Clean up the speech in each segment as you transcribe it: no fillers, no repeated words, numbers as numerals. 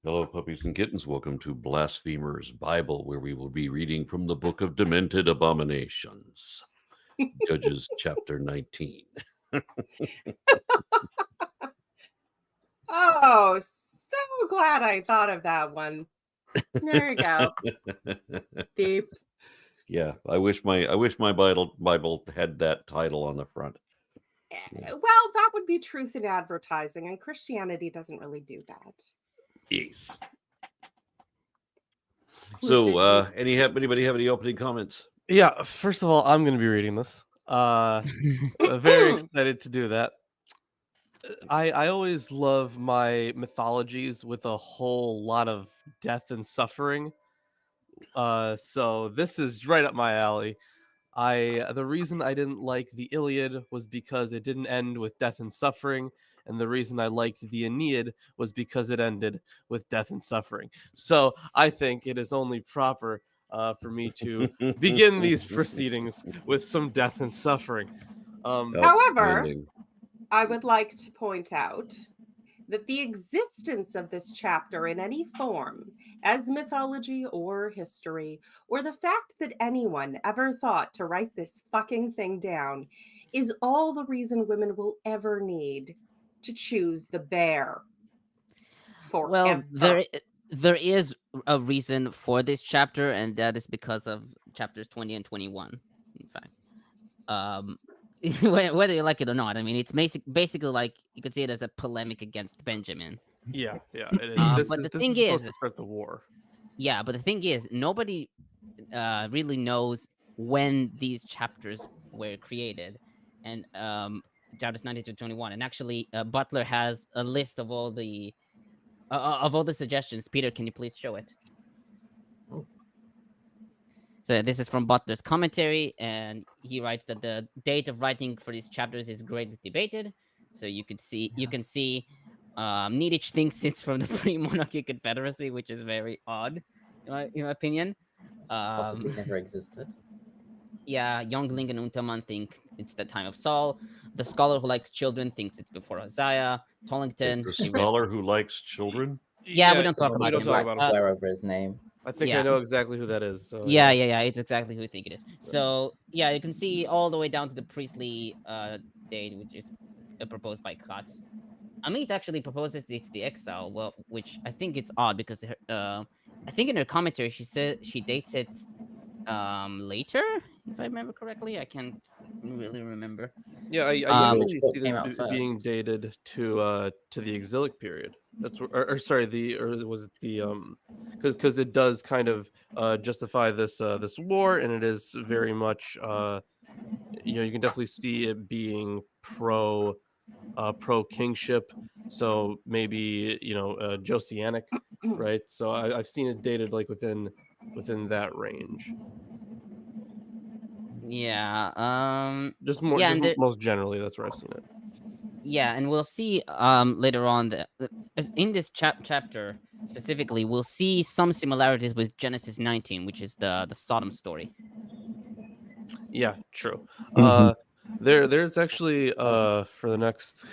Hello, puppies and kittens. Welcome to Blasphemers Bible, where we will be reading from the Book of Demented Abominations, Judges chapter 19. Oh, so glad I thought of that one. There you go. Thief. Yeah, I wish my Bible had that title on the front. Well, that would be truth in advertising, and Christianity doesn't really do that. Yes. So, anybody have any opening comments? Yeah, first of all, I'm going to be reading this. Very excited to do that. I always love my mythologies with a whole lot of death and suffering. So this is right up my alley. The reason I didn't like the Iliad was because it didn't end with death and suffering, and the reason I liked the Aeneid was because it ended with death and suffering. So I think it is only proper for me to begin these proceedings with some death and suffering. However, I would like to point out that the existence of this chapter in any form, as mythology or history, or the fact that anyone ever thought to write this fucking thing down, is all the reason women will ever need to choose the bear forever. Well, there is a reason for this chapter, and that is because of chapters 20 and 21. In fact, whether you like it or not, I mean, it's basically like you could see it as a polemic against Benjamin. Yeah, it is. But this the thing is supposed to start the war. Yeah, but the thing is, nobody really knows when these chapters were created, and chapters 90 to 21. And actually, Butler has a list of all the suggestions. Peter, can you please show it? So this is from Butler's commentary, and he writes that the date of writing for these chapters is greatly debated. So you can see Niditch thinks it's from the pre-monarchy confederacy, which is very odd, in my opinion. Possibly never existed. Yeah, Youngling and Unterman think it's the time of Saul. The scholar who likes children thinks it's before Isaiah. Tollington. The scholar who likes children? Yeah, we don't talk about him. Swear over his name. I think I know exactly who that is. So, yeah, it's exactly who I think it is. So yeah, you can see all the way down to the priestly date, which is proposed by Kratz. Amit actually proposes it's the exile, well, which I think it's odd because I think in her commentary she said she dates it later, if I remember correctly. I can't really remember. Yeah, I usually see them being dated to the exilic period. That's was it the because it does kind of justify this war, and it is very much you can definitely see it being pro kingship. So maybe Josianic, right? So I've seen it dated like within that range. Yeah. Just most generally, that's where I've seen it. Yeah, and we'll see later on that in this chapter specifically, we'll see some similarities with Genesis 19, which is the Sodom story. Yeah, true. There's actually for the next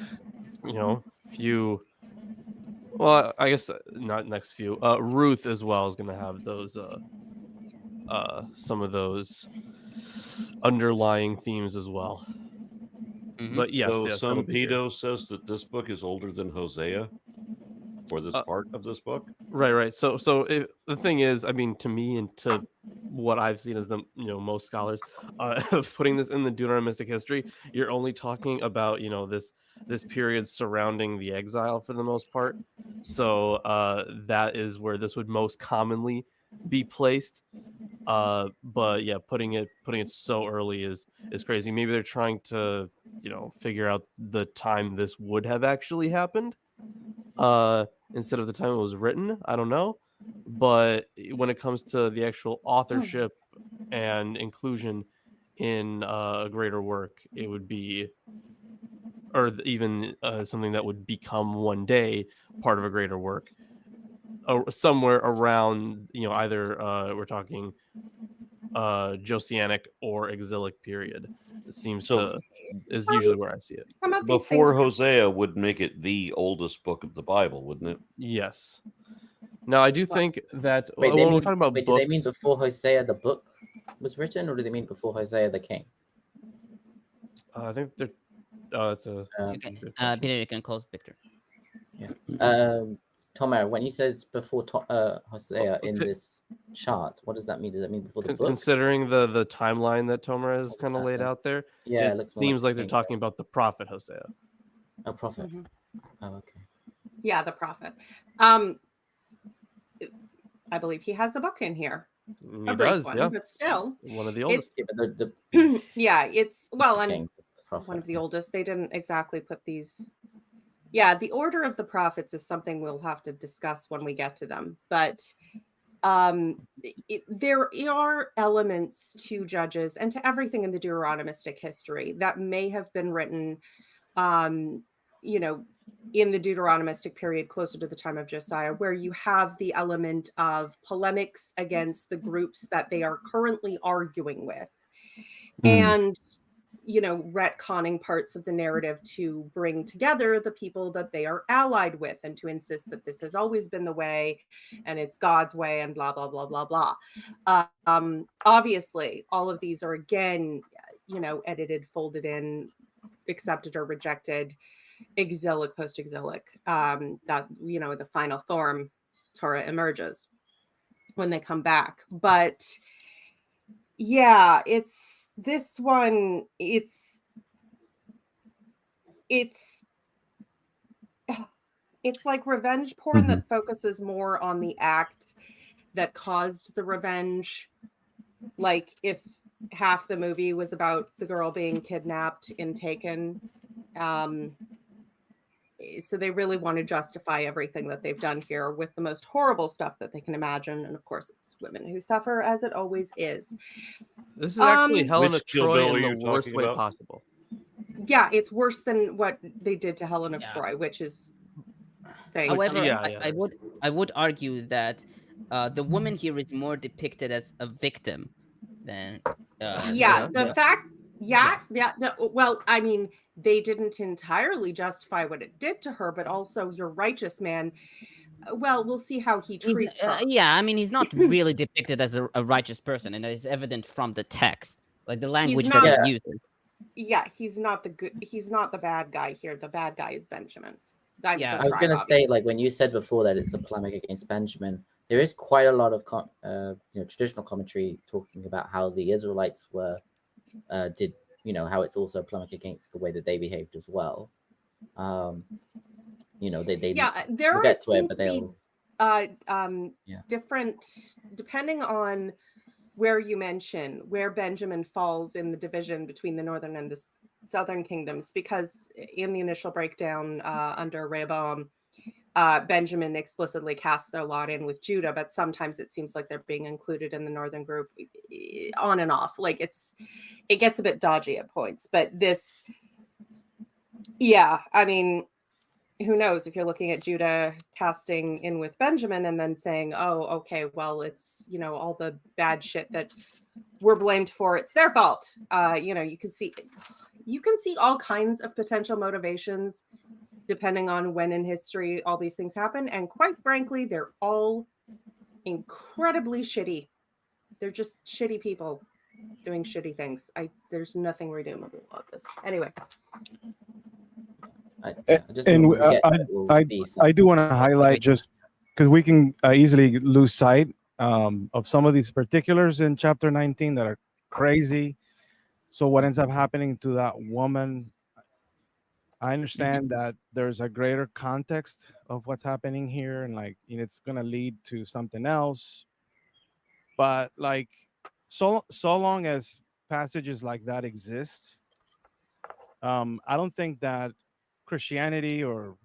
few. Well, I guess not next few. Ruth as well is going to have those some of those underlying themes as well. Mm-hmm. But yes, some pedo says that this book is older than Hosea, or this part of this book. Right. So the thing is, I mean, to me and to what I've seen as the most scholars putting this in the Deuteronomistic history, you're only talking about this period surrounding the exile for the most part. So that is where this would most commonly be placed. But yeah, putting it so early is crazy. Maybe they're trying to figure out the time this would have actually happened instead of the time it was written. I don't know, but when it comes to the actual authorship and inclusion in a greater work, it would be, or even something that would become one day part of a greater work, somewhere around either we're talking Josianic or exilic period. It seems is usually where I see it. Before Hosea would make it the oldest book of the Bible, wouldn't it? Yes. Now, I do think that Wait, when we're talking about do books, they mean before Hosea the book was written, or do they mean before Hosea the king? I think they're. It's a. Okay. good question. Peter, you can close the picture. Tomer, when you said it's before Hosea in this chart, what does that mean? Does that mean before the book? Considering the timeline that Tomer has kind of laid out there, Yeah, it it looks more seems like the they're king. talking about the prophet Hosea. A prophet. Mhm. Oh, okay. Yeah, the prophet. I believe he has the book in here. He A brief does, one, yeah. but still, One of the it's oldest. Yeah, but the yeah, it's well, and king, the prophet. one of the oldest. They didn't exactly put these. Yeah, the order of the prophets is something we'll have to discuss when we get to them. But there are elements to Judges and to everything in the Deuteronomistic history that may have been written, you know, in the Deuteronomistic period closer to the time of Josiah, where you have the element of polemics against the groups that they are currently arguing with. And you know, retconning parts of the narrative to bring together the people that they are allied with and to insist that this has always been the way and it's God's way and blah, blah, blah, blah, blah. Obviously, all of these are, again, you know, edited, folded in, accepted or rejected, exilic, post-exilic, that, you know, the final form, Torah emerges when they come back. But yeah, it's this one, it's like revenge porn that focuses more on the act that caused the revenge. Like if half the movie was about the girl being kidnapped and taken, so they really want to justify everything that they've done here with the most horrible stuff that they can imagine. And of course, it's women who suffer, as it always is. This is actually Helen Which of Kill Troy Bill in are the you worst talking way about? possible. Yeah, it's worse than what they did to Helen of Yeah. Troy, which is things. However, yeah. I would argue that the woman here is more depicted as a victim than yeah, yeah. the fact, well, I mean, they didn't entirely justify what it did to her, but also your righteous man. Well, we'll see how he treats her. Yeah, I mean, he's not really depicted as a righteous person, and it's evident from the text, like the language not- that he uses. Yeah, he's not the bad guy here. The bad guy is Benjamin. Yeah. I was going to say, like, when you said before that it's a polemic against Benjamin, there is quite a lot of traditional commentary talking about how the Israelites were did, you know, how it's also a polemic against the way that they behaved as well. You know, they yeah, there we'll are get to it, seem but to be different depending on where you mention where Benjamin falls in the division between the northern and the southern kingdoms, because in the initial breakdown under Rehoboam, Benjamin explicitly casts their lot in with Judah, but sometimes it seems like they're being included in the northern group, on and off. Like it gets a bit dodgy at points, but this, yeah, I mean, who knows if you're looking at Judah casting in with Benjamin and then saying, oh, okay, well, it's, you know, all the bad shit that we're blamed for, it's their fault. You know, you can see all kinds of potential motivations depending on when in history all these things happen. And quite frankly, they're all incredibly shitty. They're just shitty people doing shitty things. There's nothing redeemable about this. Anyway. I do want to highlight, just because we can easily lose sight of some of these particulars in chapter 19 that are crazy. So what ends up happening to that woman, I understand that there's a greater context of what's happening here, and like, you know, it's going to lead to something else. But like, so long as passages like that exist, I don't think that Christianity or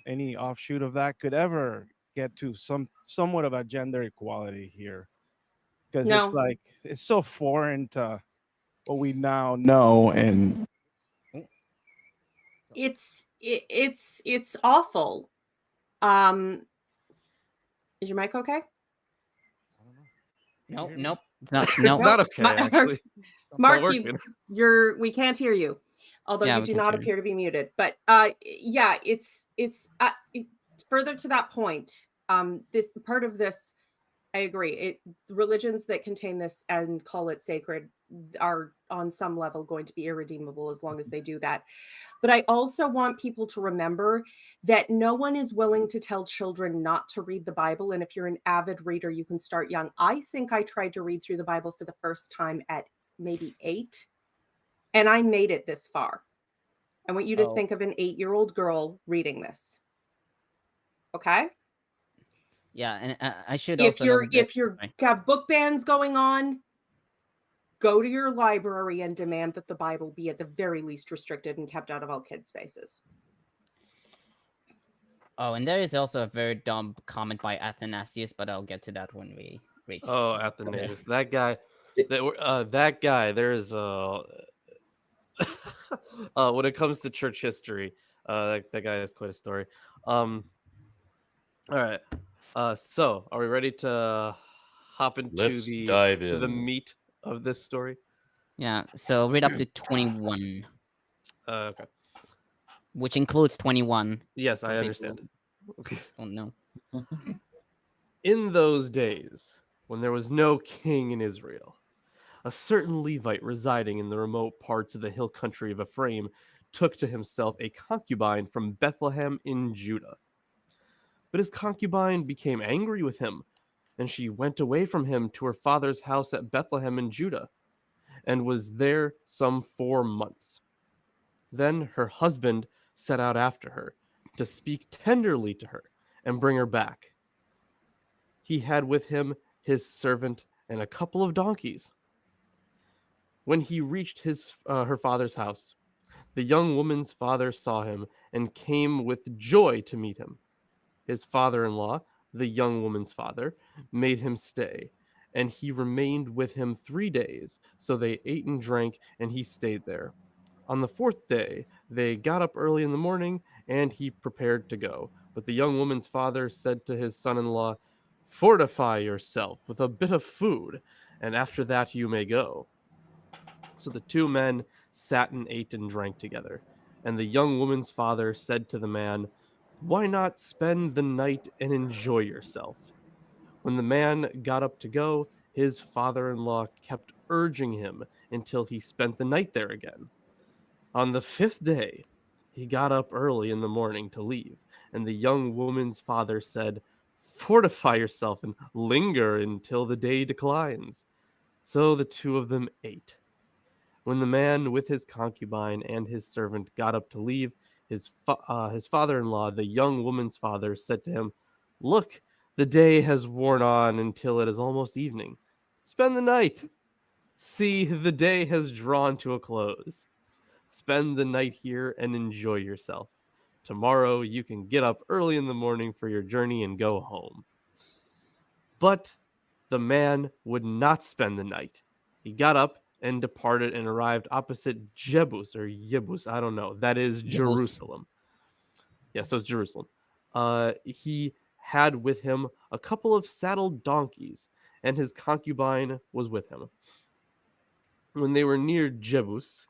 any offshoot of that could ever get to somewhat of a gender equality here, because it's like it's so foreign to what we now know, and it's awful. Is your mic okay? Nope. It's not. It's not okay, actually. Mark, we can't hear you, although you do not appear to be muted. But yeah, it's further to that point. This part of this, I agree. Religions that contain this and call it sacred are on some level going to be irredeemable as long as they do that. But I also want people to remember that no one is willing to tell children not to read the Bible. And if you're an avid reader, you can start young. I think I tried to read through the Bible for the first time at maybe 8, and I made it this far. I want you to think of an 8-year-old girl reading this. Okay? Yeah, and I should If also you're note that- if you're got book bans going on, go to your library and demand that the Bible be at the very least restricted and kept out of all kids' spaces. Oh, and there is also a very dumb comment by Athanasius, but I'll get to that when we reach. Oh, Athanasius, that guy. That guy. There's when it comes to church history, that guy has quite a story. All right. So are we ready to hop into Let's dive in. the meat of this story? Yeah, so read up to 21, Okay. which includes 21. Yes, I For understand. Oh no. In those days, when there was no king in Israel, a certain Levite residing in the remote parts of the hill country of Ephraim took to himself a concubine from Bethlehem in Judah. But his concubine became angry with him, and she went away from him to her father's house at Bethlehem in Judah, and was there some 4 months. Then her husband set out after her, to speak tenderly to her, and bring her back. He had with him his servant and a couple of donkeys. When he reached her father's house, the young woman's father saw him and came with joy to meet him. His father-in-law, the young woman's father, made him stay, and he remained with him 3 days. So they ate and drank, and he stayed there. On the 4th day, they got up early in the morning, and he prepared to go. But the young woman's father said to his son-in-law, "Fortify yourself with a bit of food, and after that you may go." So the 2 men sat and ate and drank together. And the young woman's father said to the man, "Why not spend the night and enjoy yourself?" When the man got up to go, his father-in-law kept urging him until he spent the night there again. On the 5th day, he got up early in the morning to leave, and the young woman's father said, "Fortify yourself and linger until the day declines." So the 2 of them ate. When the man with his concubine and his servant got up to leave, his father-in-law, the young woman's father, said to him, "Look, the day has worn on until it is almost evening. Spend the night. See, the day has drawn to a close. Spend the night here and enjoy yourself. Tomorrow you can get up early in the morning for your journey and go home." But the man would not spend the night. He got up and departed and arrived opposite Jebus or Yebus, I don't know. That is Jerusalem. Yeah, so it's Jerusalem. He had with him a couple of saddled donkeys, and his concubine was with him. When they were near Yebus,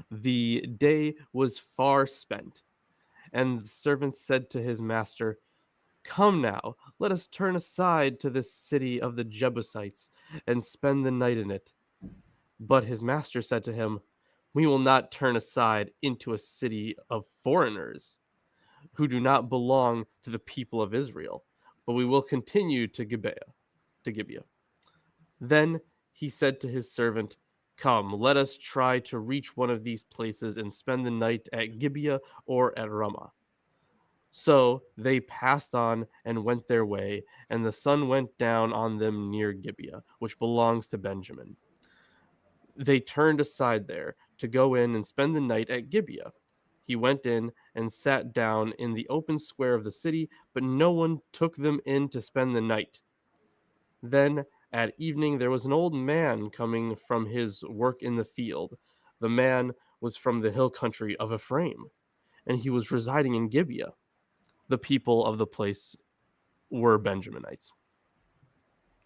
the day was far spent, and the servant said to his master, "Come now, let us turn aside to this city of the Jebusites and spend the night in it." But his master said to him, "We will not turn aside into a city of foreigners who do not belong to the people of Israel, but we will continue to Gibeah. Then he said to his servant, "Come, let us try to reach one of these places and spend the night at Gibeah or at Ramah." So they passed on and went their way, and the sun went down on them near Gibeah, which belongs to Benjamin. They turned aside there to go in and spend the night at Gibeah. He went in and sat down in the open square of the city, but no one took them in to spend the night. Then at evening there was an old man coming from his work in the field. The man was from the hill country of Ephraim, and he was residing in Gibeah. The people of the place were Benjaminites.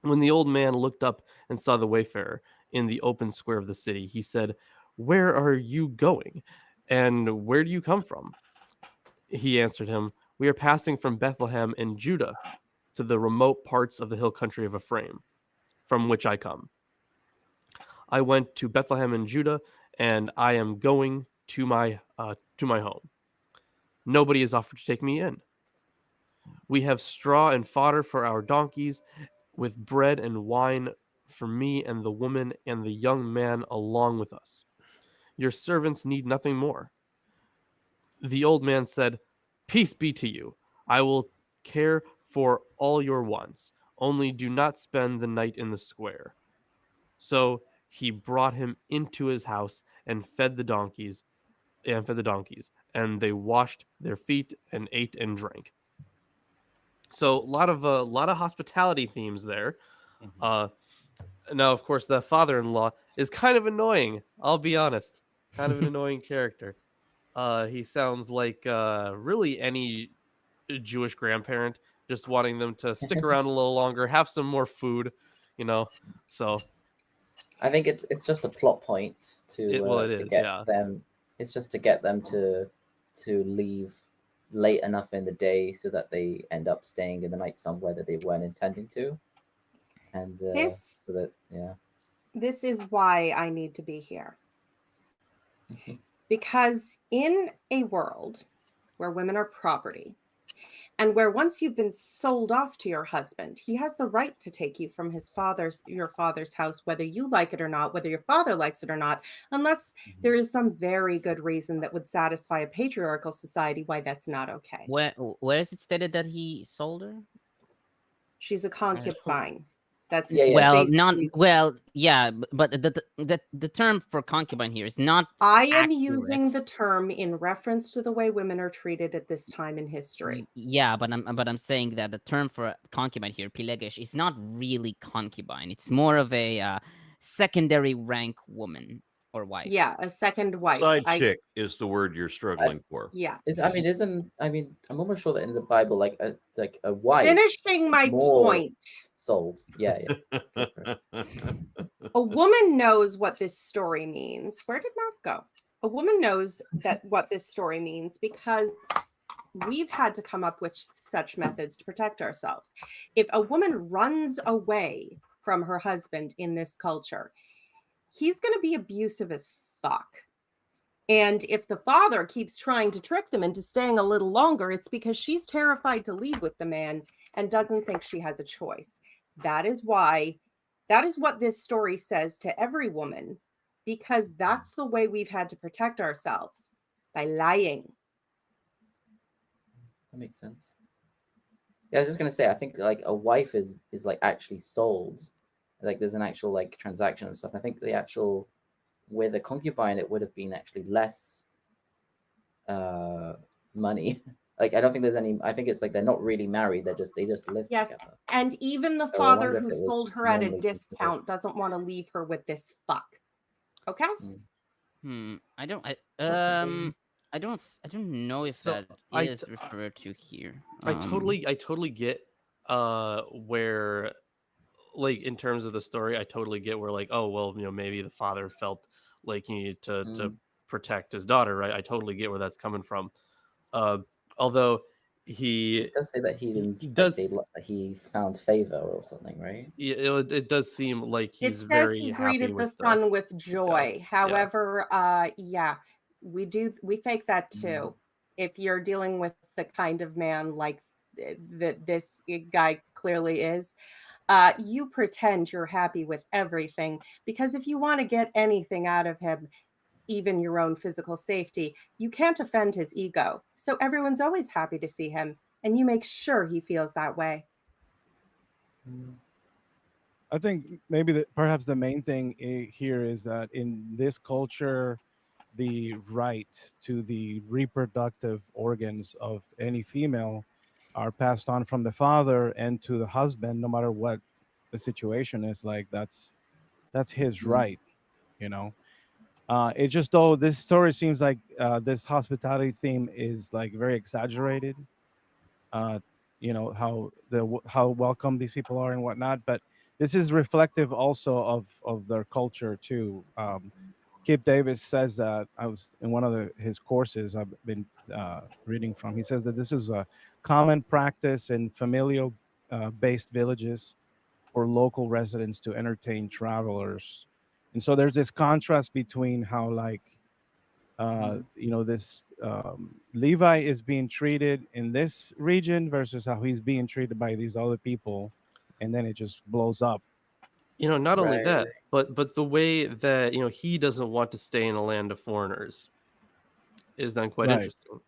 When the old man looked up and saw the wayfarer in the open square of the city, he said, "Where are you going? And where do you come from?" He answered him, We are passing from Bethlehem in Judah to the remote parts of the hill country of Ephraim, from which I come. I went to Bethlehem in Judah, and I am going to my home. Nobody has offered to take me in. We have straw and fodder for our donkeys, with bread and wine for me and the woman and the young man along with us. Your servants need nothing more. The old man said, Peace be to you. I will care for all your wants. Only do not spend the night in the square. So he brought him into his house and fed the donkeys, and they washed their feet and ate and drank. So a lot of hospitality themes there. Now, of course, the father-in-law is kind of annoying. I'll be honest, kind of an annoying character. He sounds like really any Jewish grandparent, just wanting them to stick around a little longer, have some more food, So I think it's just a plot point to get yeah. them. It's just to get them to leave late enough in the day so that they end up staying in the night somewhere that they weren't intending to. And so that, yeah. This is why I need to be here. Because in a world where women are property, and where once you've been sold off to your husband, he has the right to take you from your father's house, whether you like it or not, whether your father likes it or not, unless there is some very good reason that would satisfy a patriarchal society why that's not okay. Where is it stated that he sold her? She's a concubine. That's but the term for concubine here is not. I am using the term in reference to the way women are treated at this time in history. Yeah, but I'm saying that the term for concubine here, pilegesh, is not really concubine. It's more of a secondary rank woman or wife. Yeah, a second wife. Side chick is the word you're struggling for. Yeah. I'm almost sure that in the Bible, like a wife. Finishing my point. Sold. Yeah. A woman knows what this story means. Where did Mark go? A woman knows what this story means because we've had to come up with such methods to protect ourselves. If a woman runs away from her husband in this culture, he's going to be abusive as fuck. And if the father keeps trying to trick them into staying a little longer, it's because she's terrified to leave with the man and doesn't think she has a choice. That is what this story says to every woman, because that's the way we've had to protect ourselves, by lying. That makes sense. Yeah, I was just going to say, I think like a wife is like actually sold. Like there's an actual like transaction and stuff. I think the actual with a concubine, it would have been actually less money. Like I don't think there's any. I think it's like they're not really married. They just live together. And even the father who sold her at a discount doesn't want to leave her with this fuck. Okay. I don't know if that is referred to here. I totally get where, like, in terms of the story, I totally get where, like, oh well, maybe the father felt like he needed to protect his daughter, right? I totally get where that's coming from. Although he does say that he found favor or something, right? It does seem like he's it says very he happy greeted the son with joy. However, we fake that too. If you're dealing with the kind of man like this guy clearly is, you pretend you're happy with everything, because if you want to get anything out of him, even your own physical safety, you can't offend his ego. So everyone's always happy to see him, and you make sure he feels that way. I think maybe perhaps the main thing here is that in this culture, the right to the reproductive organs of any female are passed on from the father and to the husband, no matter what the situation is. Like that's his right, It just, though this story seems like this hospitality theme is like very exaggerated. How welcome these people are and whatnot, but this is reflective also of their culture too. Kip Davis says that I was in one of his courses I've been reading from. He says that this is common practice in familial based villages for local residents to entertain travelers. And so there's this contrast between how, like, this Levi is being treated in this region versus how he's being treated by these other people. And then it just blows up. Not only Right, that, but the way that he doesn't want to stay in a land of foreigners is then quite Right. interesting.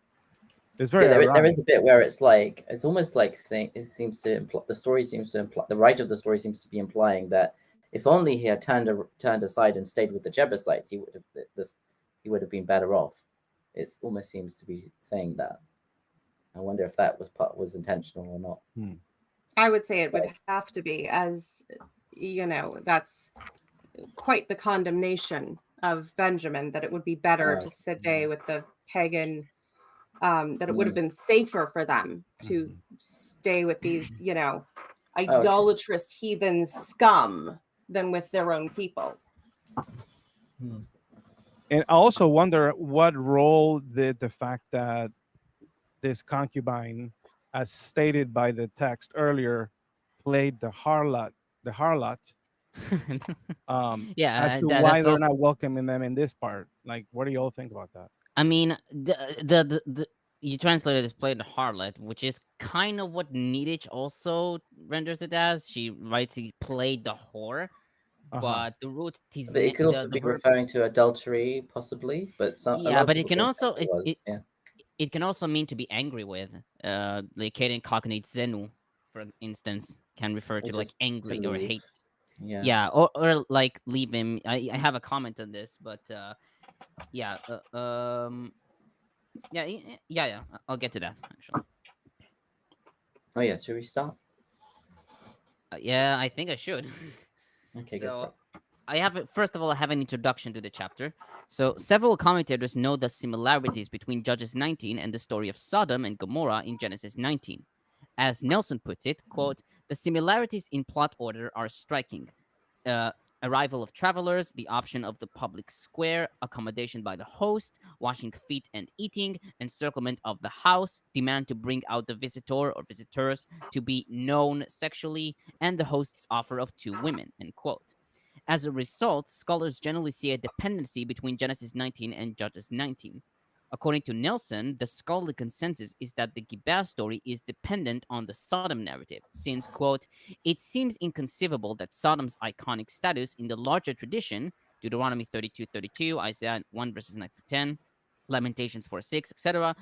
It's very there ironic. is a bit where it's like, it's almost like saying, it seems to imply, the story seems to imply, the writer of the story seems to be implying that if only he had turned aside and stayed with the Jebusites, he would have been better off. It almost seems to be saying that. I wonder if that was intentional or not. I would say it would have to be, as that's quite the condemnation of Benjamin, that it would be better to stay with the pagan, that it would have been safer for them to stay with these, idolatrous heathen scum than with their own people. And I also wonder what role did the fact that this concubine, as stated by the text earlier, played the harlot, as to why they're not welcoming them in this part. Like, what do you all think about that? I mean, the you translated as played the harlot, which is kind of what Niditch also renders it as. She writes he played the whore, but the root it could also be referring to adultery, possibly. But but it can also it can also mean to be angry with. Like Kaden cognate zenu, for instance, can refer to like angry or hate. Yeah, or like leave him. I have a comment on this, but yeah. Yeah. I'll get to that actually. Oh yeah, should we start? Yeah, I think I should. Okay, so first of all, I have an introduction to the chapter. So several commentators note the similarities between Judges 19 and the story of Sodom and Gomorrah in Genesis 19. As Nelson puts it, quote, the similarities in plot order are striking. Arrival of travelers, the option of the public square, accommodation by the host, washing feet and eating, encirclement of the house, demand to bring out the visitor or visitors to be known sexually, and the host's offer of 2 women, end quote. As a result, scholars generally see a dependency between Genesis 19 and Judges 19. According to Nelson, the scholarly consensus is that the Gibeah story is dependent on the Sodom narrative, since, quote, it seems inconceivable that Sodom's iconic status in the larger tradition, Deuteronomy 32:32, Isaiah 1 verses 9 through 10, Lamentations 4:6, etc.,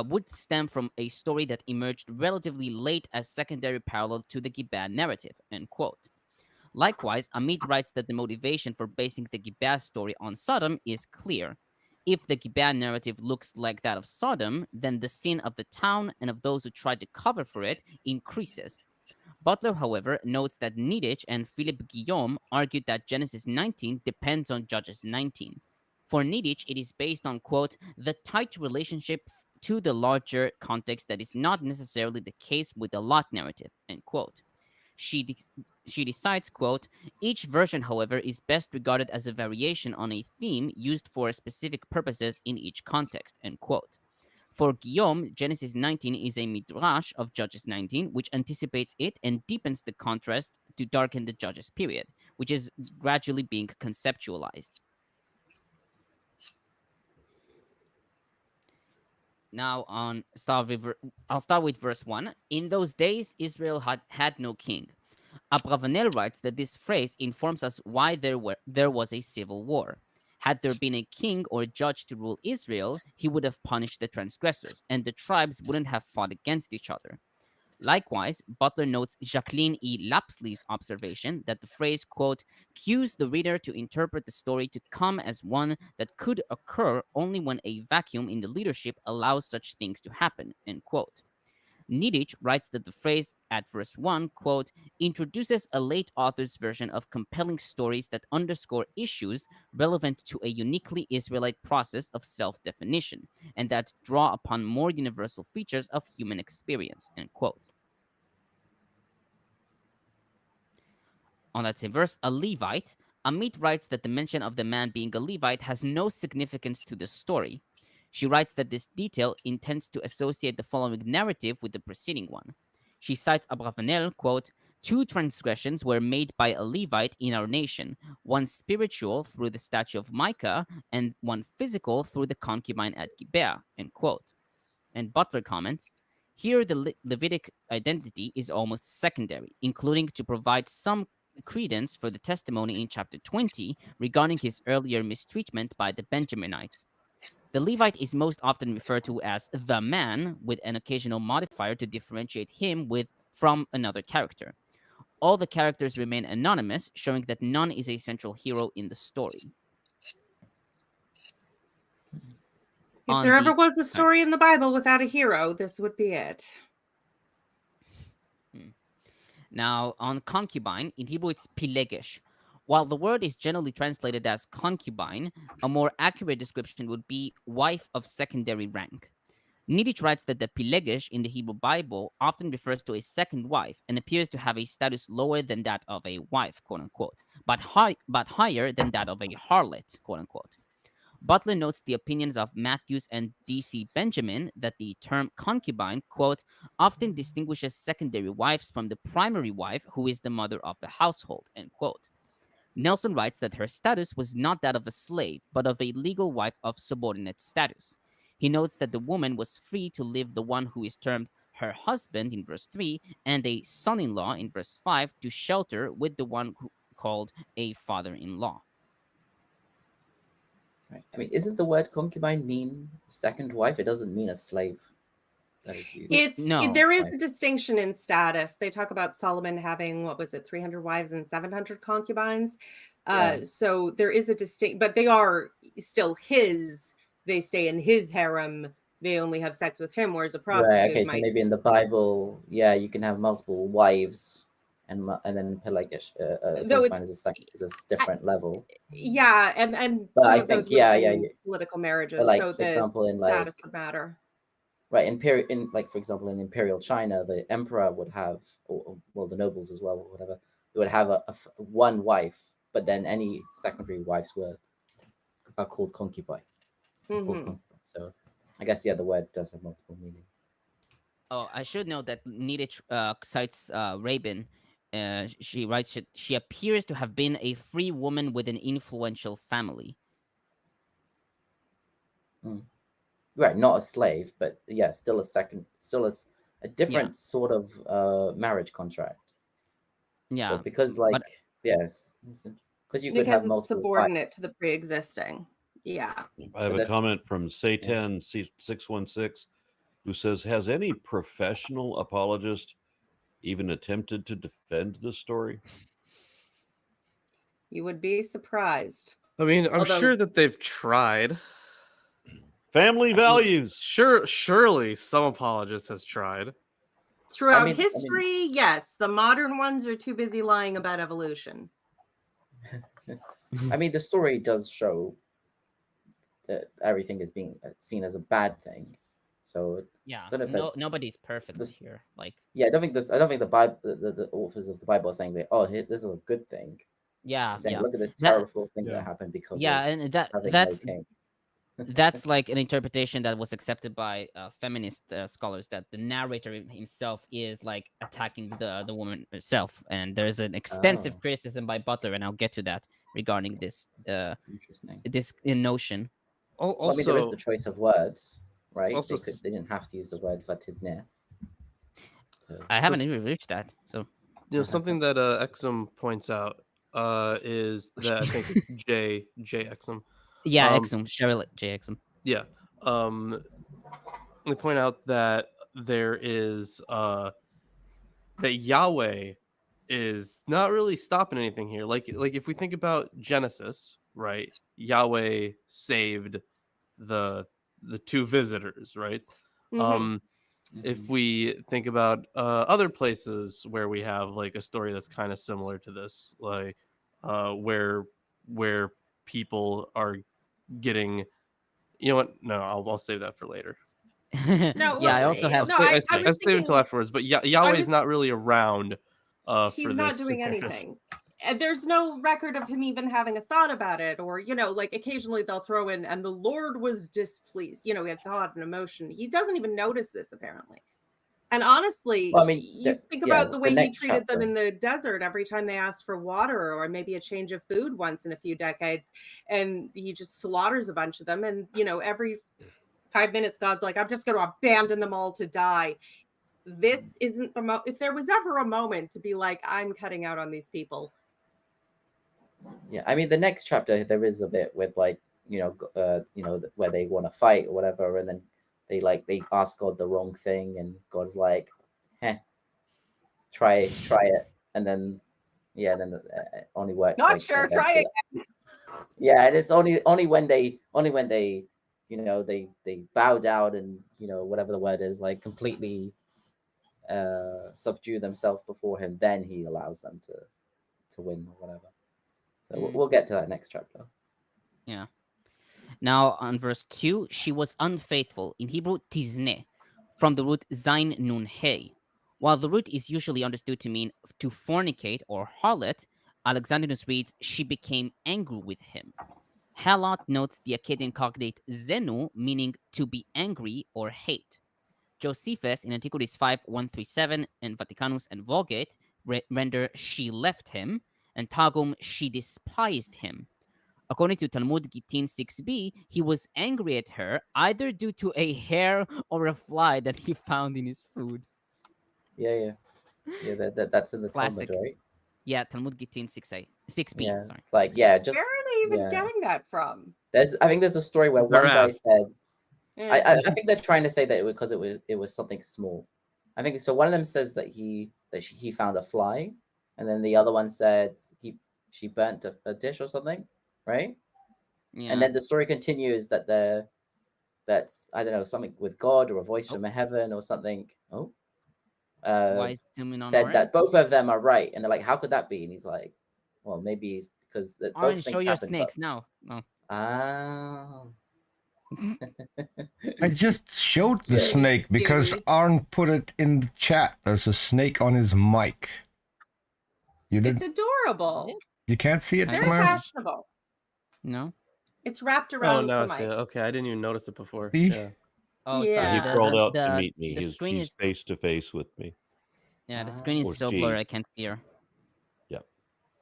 would stem from a story that emerged relatively late as secondary parallel to the Gibeah narrative, end quote. Likewise, Amit writes that the motivation for basing the Gibeah story on Sodom is clear. If the Gibeah narrative looks like that of Sodom, then the sin of the town and of those who tried to cover for it increases. Butler, however, notes that Niditch and Philip Guillaume argued that Genesis 19 depends on Judges 19. For Niditch, it is based on, quote, the tight relationship to the larger context that is not necessarily the case with the Lot narrative, end quote. She decides, quote, each version, however, is best regarded as a variation on a theme used for specific purposes in each context, end quote. For Guillaume, Genesis 19 is a midrash of Judges 19, which anticipates it and deepens the contrast to darken the Judges period, which is gradually being conceptualized. Now, I'll start with verse 1. In those days, Israel had no king. Abravanel writes that this phrase informs us why there was a civil war. Had there been a king or judge to rule Israel, he would have punished the transgressors, and the tribes wouldn't have fought against each other. Likewise, Butler notes Jacqueline E. Lapsley's observation that the phrase, quote, cues the reader to interpret the story to come as one that could occur only when a vacuum in the leadership allows such things to happen, end quote. Niditch writes that the phrase at verse 1, quote, introduces a late author's version of compelling stories that underscore issues relevant to a uniquely Israelite process of self-definition, and that draw upon more universal features of human experience, end quote. On that same verse, a Levite, Amit writes that the mention of the man being a Levite has no significance to the story. She writes that this detail intends to associate the following narrative with the preceding one. She cites Abravanel, quote, 2 transgressions were made by a Levite in our nation, one spiritual through the statue of Micah, and one physical through the concubine at Gibeah, end quote. And Butler comments, here the Levitic identity is almost secondary, including to provide some credence for the testimony in chapter 20 regarding his earlier mistreatment by the Benjaminites. The Levite is most often referred to as the man, with an occasional modifier to differentiate him from another character. All the characters remain anonymous, showing that none is a central hero in the story. If there ever was a story in the Bible without a hero, this would be it. Now, on concubine, in Hebrew it's pilegesh. While the word is generally translated as concubine, a more accurate description would be wife of secondary rank. Niditch writes that the pilegesh in the Hebrew Bible often refers to a second wife and appears to have a status lower than that of a wife, quote unquote, but higher than that of a harlot, quote unquote. Butler notes the opinions of Matthews and D.C. Benjamin that the term concubine, quote, often distinguishes secondary wives from the primary wife who is the mother of the household, end quote. Nelson writes that her status was not that of a slave, but of a legal wife of subordinate status. He notes that the woman was free to leave the one who is termed her husband in verse 3 and a son-in-law in verse 5 to shelter with the one called a father-in-law. Right. I mean, isn't the word concubine mean second wife? It doesn't mean a slave. That is used. There is a distinction in status. They talk about Solomon having, 300 wives and 700 concubines. So there is a distinct, but they are still his. They stay in his harem. They only have sex with him, whereas a prostitute Right, okay, so maybe in the Bible, you can have multiple wives, and then pilegesh, concubine is a different level. Yeah, and but I think political marriages. But like, so for example, in status would matter. Right, for example, in imperial China, the emperor would have, or the nobles as well, or whatever, they would have one wife, but then any secondary wives are called concubine. So I guess the word does have multiple meanings. Oh, I should note that Niditch cites Rabin. She writes she appears to have been a free woman with an influential family. Right, not a slave, but still a different sort of marriage contract. Yeah, so because because you could have multiple subordinate wives. to the pre-existing. Yeah. I have a comment from Satan 616 who says, has any professional apologist even attempted to defend this story? You would be surprised. I mean, I'm sure that they've tried. Family values. Surely some apologist has tried. Throughout history, yes. The modern ones are too busy lying about evolution. I mean, the story does show that everything is being seen as a bad thing. So nobody's perfect here. Like, I don't think the Bible, the authors of the Bible are saying that this is a good thing. Look at this terrible thing that happened because and that's like an interpretation that was accepted by feminist scholars, that the narrator himself is like attacking the woman herself, and there's an extensive criticism by Butler, and I'll get to that regarding this this notion. Also, I mean, there is the choice of words, right? They didn't have to use the word vatizne. I haven't even reached that. So something that Exum points out is that I think J Exum. Yeah, Exum, Cheryl J Exum. Yeah. They point out that there is that Yahweh is not really stopping anything here. Like if we think about Genesis, right? Yahweh saved the two visitors, right? If we think about other places where we have like a story that's kind of similar to this, like where people are getting, you know what? No, I'll save that for later. I also have. I save it until afterwards. But Yahweh is not really around. He's not doing anything. And there's no record of him even having a thought about it, or, like occasionally they'll throw in, and the Lord was displeased. He had thought and emotion. He doesn't even notice this, apparently. And honestly, Well, I mean, you think about the way he next treated them chapter. in the desert every time they asked for water, or maybe a change of food once in a few decades, and he just slaughters a bunch of them. And, every 5 minutes, God's like, I'm just going to abandon them all to die. This isn't the if there was ever a moment to be like, I'm cutting out on these people. Yeah, I mean, the next chapter, there is a bit with like, where they want to fight or whatever, and then they ask God the wrong thing, and God's like, try it, and then it only works. Not like, sure, try it. Yeah, and it's only when they they bow down and whatever the word is, like completely subdue themselves before him, then he allows them to win or whatever. So we'll get to that next chapter. Yeah. Now, on verse 2, she was unfaithful, in Hebrew, tizne, from the root zain nun hey. While the root is usually understood to mean to fornicate or harlot, Alexandrinus reads, she became angry with him. Halot notes the Akkadian cognate zenu, meaning to be angry or hate. Josephus in Antiquities 5:137 and Vaticanus and Vulgate render she left him, and Targum she despised him. According to Talmud Gittin 6b, he was angry at her either due to a hair or a fly that he found in his food. Yeah. That's in the Classic. Talmud, right? Yeah, Talmud Gittin 6b. Yeah, Sorry. it's like, Where are they even getting that from? I think there's a story where one guy said, I think they're trying to say that because it was something small. I think so. One of them says that he found a fly, and then the other one said she burnt a dish or something, right? Yeah. And then the story continues that that's I don't know, something with God or a voice from heaven or something. Said that both of them are right, and they're like, how could that be? And he's like, well, maybe it's because both things show your happen, snakes now. No. I just showed the snake because Arn put it in the chat. There's a snake on his mic. It's adorable. You can't see it, Very Tamara? fashionable. No. It's wrapped around the mic. Okay, I didn't even notice it before. See? Yeah. Oh, yeah. He crawled out to meet me. He's face to face with me. Yeah, the screen is so blurry I can't see her. Yeah.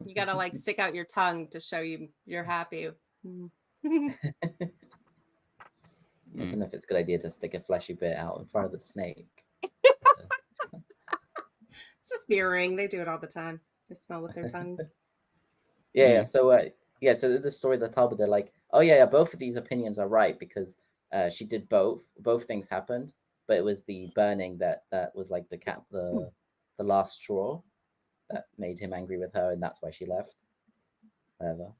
You gotta like stick out your tongue to show you're happy. I don't know if it's a good idea to stick a fleshy bit out in front of the snake. It's just mirroring. They do it all the time. They smell with their tongues. Yeah. So so the story of the Talmud, they're like, oh yeah, both of these opinions are right because she did both things happened, but it was the burning that was like the last straw that made him angry with her, and that's why she left. Whatever.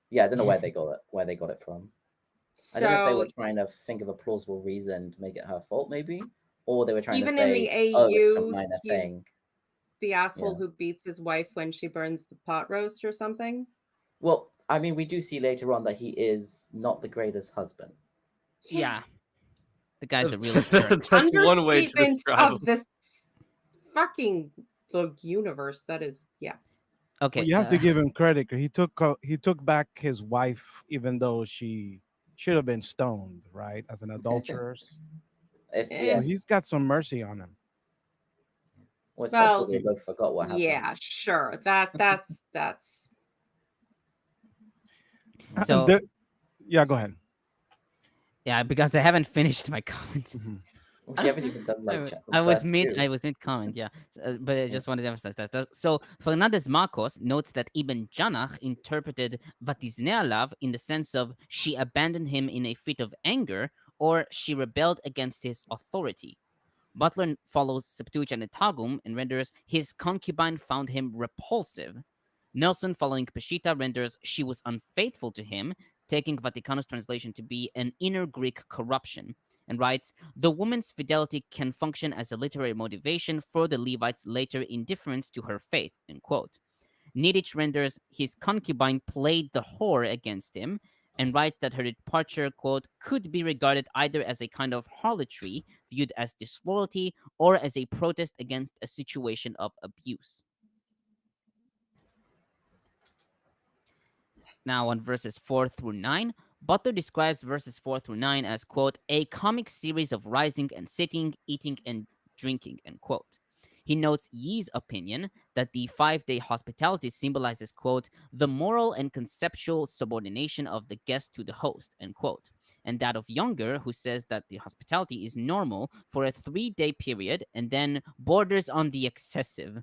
Yeah, I don't know where they got it from. So, I don't know if they were trying to think of a plausible reason to make it her fault, maybe, or they were trying to say, in the AU, it's a minor thing. The asshole who beats his wife when she burns the pot roast or something. Well, I mean, we do see later on that he is not the greatest husband. Yeah, the guy's a real jerk. That's one way to describe of this fucking the universe. That is, yeah. Okay, well, you have to give him credit. He took back his wife, even though she should have been stoned, right, as an adulteress. So he's got some mercy on him. Well, they both forgot what happened. Yeah, sure. That's. So, yeah, go ahead. Yeah, because I haven't finished my comment. We haven't even done I was mid comment, yeah. But I just wanted to emphasize that. So Fernández-Marcos notes that Ibn Janach interpreted Vatizne alav in the sense of she abandoned him in a fit of anger, or she rebelled against his authority. Butler follows Septuagint and Targum and renders his concubine found him repulsive. Nelson, following Peshitta, renders she was unfaithful to him, taking Vaticanus translation to be an inner Greek corruption, and writes, the woman's fidelity can function as a literary motivation for the Levites' later indifference to her faith, end quote. Niditch renders his concubine played the whore against him, and writes that her departure, quote, could be regarded either as a kind of harlotry, viewed as disloyalty, or as a protest against a situation of abuse. Now on verses 4 through 9, Butler describes verses 4 through 9 as, quote, a comic series of rising and sitting, eating and drinking, end quote. He notes Ye's opinion that the 5-day hospitality symbolizes, quote, the moral and conceptual subordination of the guest to the host, end quote. And that of Younger, who says that the hospitality is normal for a 3-day period and then borders on the excessive.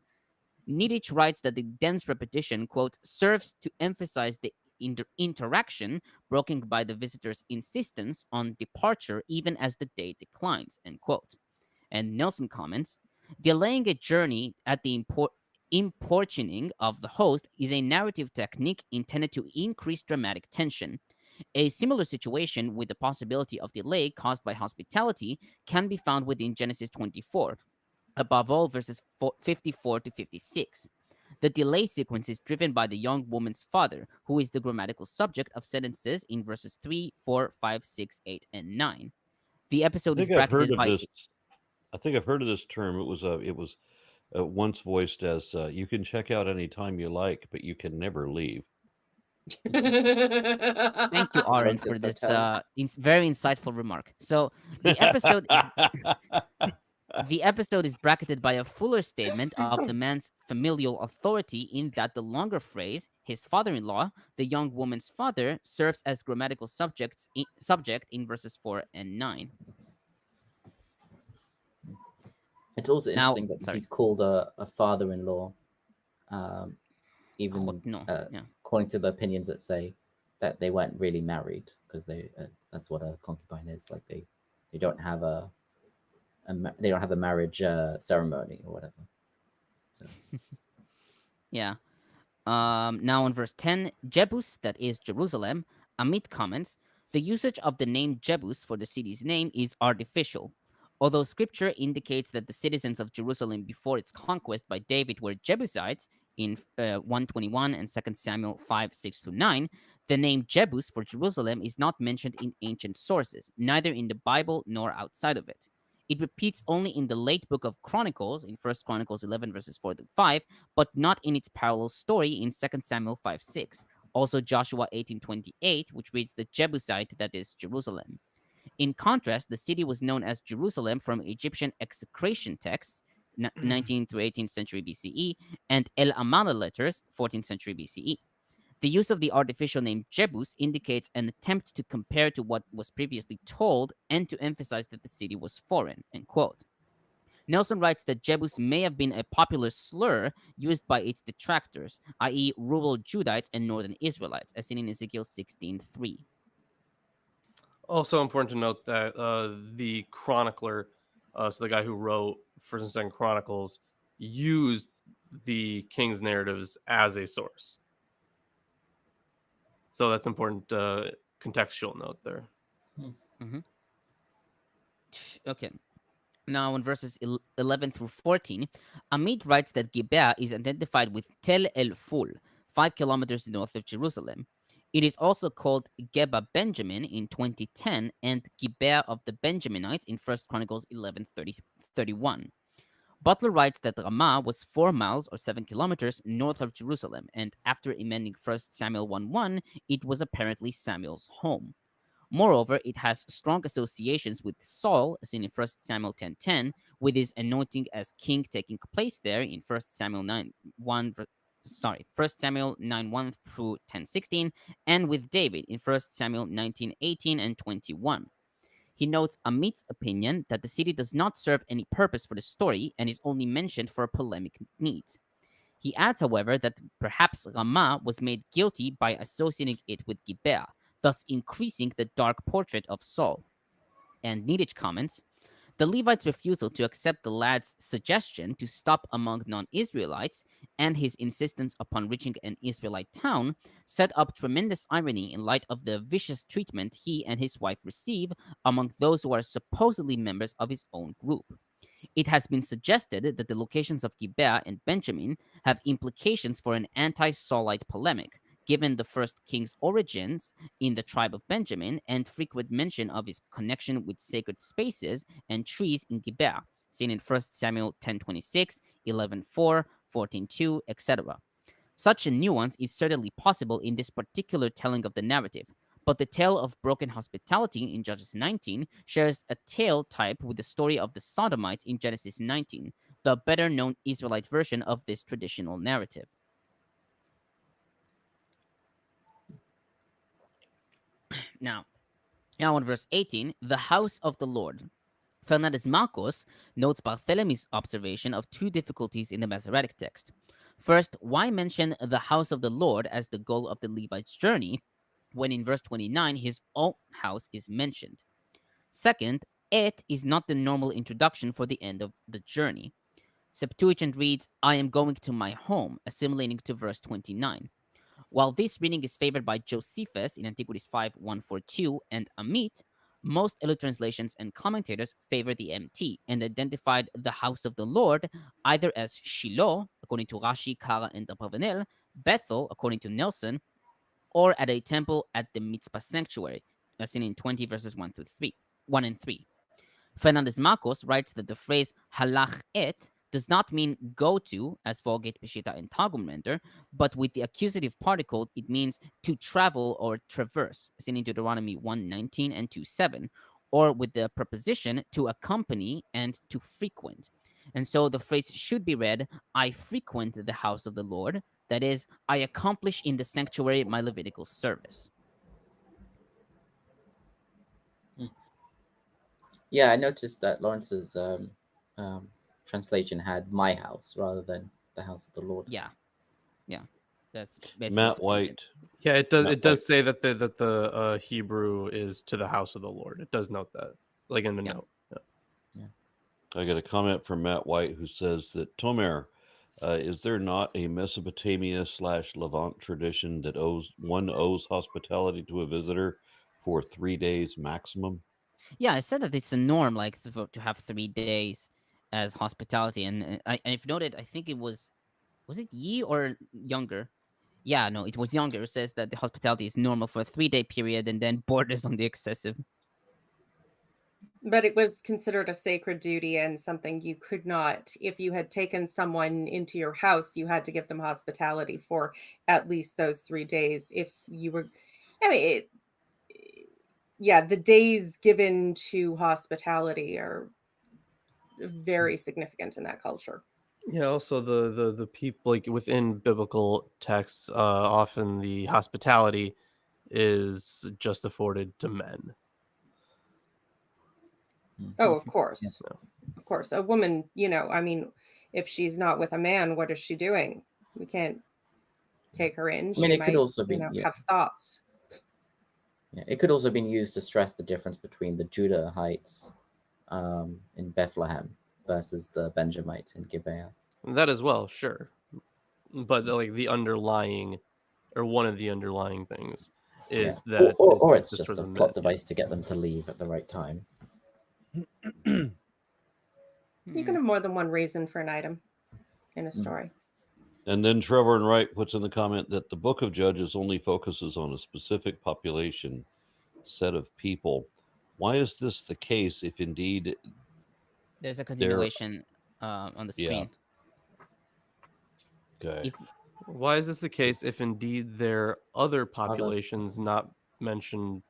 Niditch writes that the dense repetition, quote, serves to emphasize the interaction broken by the visitor's insistence on departure even as the day declines, end quote. And Nelson comments, delaying a journey at the importuning of the host is a narrative technique intended to increase dramatic tension. A similar situation with the possibility of delay caused by hospitality can be found within Genesis 24, above all verses 54 to 56. The delay sequence is driven by the young woman's father, who is the grammatical subject of sentences in verses 3, 4, 5, 6, 8, and 9. The episode is bracketed by... I think I've heard of this term. It was once voiced as you can check out anytime you like, but you can never leave. Thank you, Aaron, for this very insightful remark. So the episode the episode is bracketed by a fuller statement of the man's familial authority, in that the longer phrase, his father-in-law, the young woman's father, serves as grammatical subject in verses 4 and 9. It's also interesting that he's called a father-in-law, even according to the opinions that say that they weren't really married, because that's what a concubine is. Like they don't have a marriage ceremony or whatever. So yeah. Now in verse 10, Jebus, that is Jerusalem, Amit comments, the usage of the name Jebus for the city's name is artificial. Although scripture indicates that the citizens of Jerusalem before its conquest by David were Jebusites in 121 and 2 Samuel 5, 6-9, the name Jebus for Jerusalem is not mentioned in ancient sources, neither in the Bible nor outside of it. It repeats only in the late book of Chronicles, in 1 Chronicles 11, verses 4-5, but not in its parallel story in 2 Samuel 5, 6. Also Joshua 18:28, which reads the Jebusite, that is Jerusalem. In contrast, the city was known as Jerusalem from Egyptian execration texts, 19th through 18th century BCE, and El Amana letters, 14th century BCE. The use of the artificial name Jebus indicates an attempt to compare to what was previously told and to emphasize that the city was foreign, end quote. Nelson writes that Jebus may have been a popular slur used by its detractors, i.e. rural Judites and northern Israelites, as seen in Ezekiel 16:3. Also important to note that the chronicler, so the guy who wrote 1st and 2nd Chronicles, used the king's narratives as a source. So that's important contextual note there. Mm-hmm. Okay. Now in verses 11 through 14, Amit writes that Gibeah is identified with Tel El Ful, 5 kilometers north of Jerusalem. It is also called Geba Benjamin in 2010 and Gibeah of the Benjaminites in 1 Chronicles 11:31. Butler writes that Ramah was 4 miles or 7 kilometers north of Jerusalem, and after amending 1 Samuel 1:1, it was apparently Samuel's home. Moreover, it has strong associations with Saul, seen in 1 Samuel 10:10, with his anointing as king taking place there in 1 Samuel 9:1 through 10:16, and with David in 1 Samuel 19:18 and 21. He notes Amit's opinion that the city does not serve any purpose for the story and is only mentioned for polemic needs. He adds, however, that perhaps Ramah was made guilty by associating it with Gibeah, thus increasing the dark portrait of Saul. And Niditch comments, the Levites' refusal to accept the lad's suggestion to stop among non-Israelites and his insistence upon reaching an Israelite town set up tremendous irony in light of the vicious treatment he and his wife receive among those who are supposedly members of his own group. It has been suggested that the locations of Gibeah and Benjamin have implications for an anti-Saulite polemic, given the first king's origins in the tribe of Benjamin and frequent mention of his connection with sacred spaces and trees in Gibeah, seen in 1 Samuel 10:26, 11:4, 14:2, etc. Such a nuance is certainly possible in this particular telling of the narrative, but the tale of broken hospitality in Judges 19 shares a tale type with the story of the Sodomites in Genesis 19, the better-known Israelite version of this traditional narrative. Now in verse 18, the house of the Lord. Fernández-Marcos notes Barthelemy's observation of two difficulties in the Masoretic text. First, why mention the house of the Lord as the goal of the Levite's journey when in verse 29 his own house is mentioned? Second, it is not the normal introduction for the end of the journey. Septuagint reads, I am going to my home, assimilating to verse 29. While this reading is favored by Josephus in Antiquities 5:142 and Amit, most early translations and commentators favor the MT and identified the house of the Lord either as Shiloh, according to Rashi, Kara, and Abravanel, Bethel, according to Nelson, or at a temple at the Mitzvah sanctuary, as seen in 20 verses 1 and 3. Fernández-Marcos writes that the phrase halach et does not mean go to, as Vulgate, Peshitta, and Targum render, but with the accusative particle, it means to travel or traverse, seen in Deuteronomy 1:19 and 2:7, or with the preposition to accompany and to frequent. And so the phrase should be read, I frequent the house of the Lord, that is, I accomplish in the sanctuary my Levitical service. Yeah, I noticed that Lawrence's translation had my house rather than the house of the Lord. Yeah. That's basically Matt Septuagint. White. Yeah, it does. Matt It does White. say that the Hebrew is to the house of the Lord. It does note that, like in the Yeah. note. I got a comment from Matt White who says that Tomer, is there not a Mesopotamia/Levant tradition that one owes hospitality to a visitor for 3 days maximum? Yeah, I said that it's a norm, like to have 3 days as hospitality, and I've noted. I think was it Yi or Younger? Yeah, no, it was Younger. Who says that the hospitality is normal for a 3-day period, and then borders on the excessive. But it was considered a sacred duty and something you could not, if you had taken someone into your house, you had to give them hospitality for at least those 3 days. If you were, I mean, yeah, the days given to hospitality are very significant in that culture. Yeah. Also, the people like within biblical texts, often the hospitality is just afforded to men. Oh, of course. Yeah. Of course. A woman, I mean, if she's not with a man, what is she doing? We can't take her in. I mean, She it could might, also be have thoughts. Yeah, it could also have been used to stress the difference between the Judahites in Bethlehem versus the Benjamites in Gibeah. That as well, sure. But like the underlying, or one of the underlying things is that, or it's just for a the plot men. device to get them to leave at the right time. You can have more than one reason for an item in a story. And then Trevor and Wright puts in the comment that the book of Judges only focuses on a specific population set of people. Why is this the case if indeed There's a continuation on the screen. Okay. Why is this the case if indeed there are other populations not mentioned?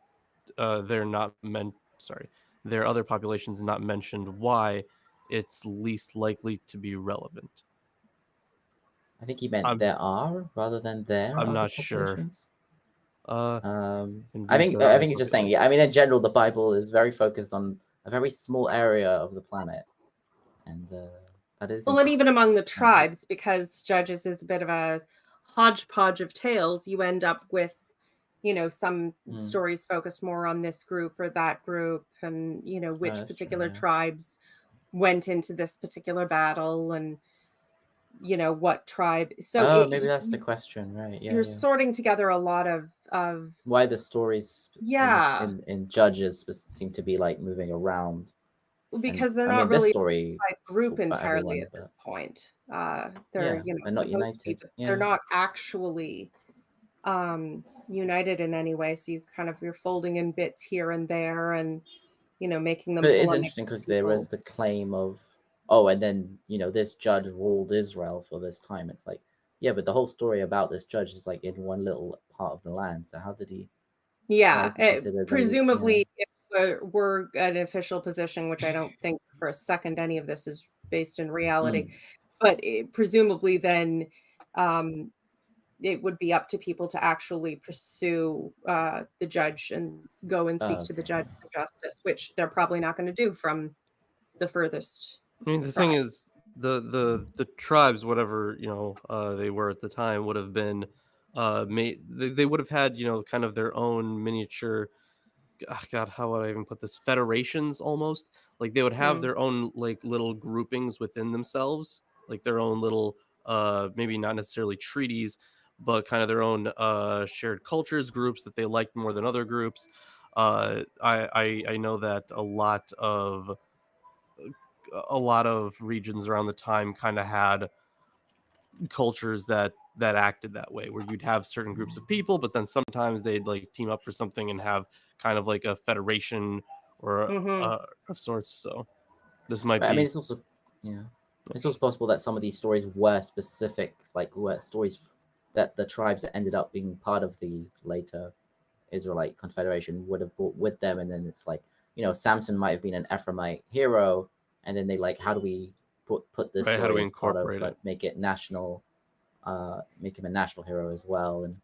There are other populations not mentioned. Why it's least likely to be relevant? I think he meant there are rather than there. I'm other not sure. populations. Indeed, I think there are he's just saying. Yeah, I mean, in general, the Bible is very focused on a very small area of the planet, and that is. Well, and even among the tribes, because Judges is a bit of a hodgepodge of tales, you end up with, some stories focused more on this group or that group, and which particular tribes went into this particular battle, and what tribe. So maybe that's the question, right? Yeah, you're sorting together a lot of why the stories in Judges seem to be like moving around. Because they're not really a group entirely at this point. They're they're not united. They're not actually united in any way. So you're folding in bits here and there, and making them. But it is interesting because there is the claim of and then this judge ruled Israel for this time. It's like, Yeah, but the whole story about this judge is like in one little part of the land. So how did he? Yeah, consider them, presumably if it were an official position, which I don't think for a second any of this is based in reality, but presumably then it would be up to people to actually pursue the judge and go and speak to the judge for justice, which they're probably not going to do from the furthest. I mean, the thing is, the tribes, whatever they were at the time, would have been they would have had kind of their own miniature. God, how would I even put this? Federations almost. Like they would have their own like little groupings within themselves, like their own little maybe not necessarily treaties, but kind of their own shared cultures, groups that they liked more than other groups. I know that a lot of regions around the time kind of had cultures that acted that way, where you'd have certain groups of people, but then sometimes they'd like team up for something and have kind of like a federation or of sorts. So this might be. I mean, it's also it's also possible that some of these stories were specific, like were stories that the tribes that ended up being part of the later Israelite Confederation would have brought with them, and then it's like Samson might have been an Ephraimite hero, and then they like, how do we put this Right, how do we story as part of, incorporate like, it? make it national, make him a national hero as well, and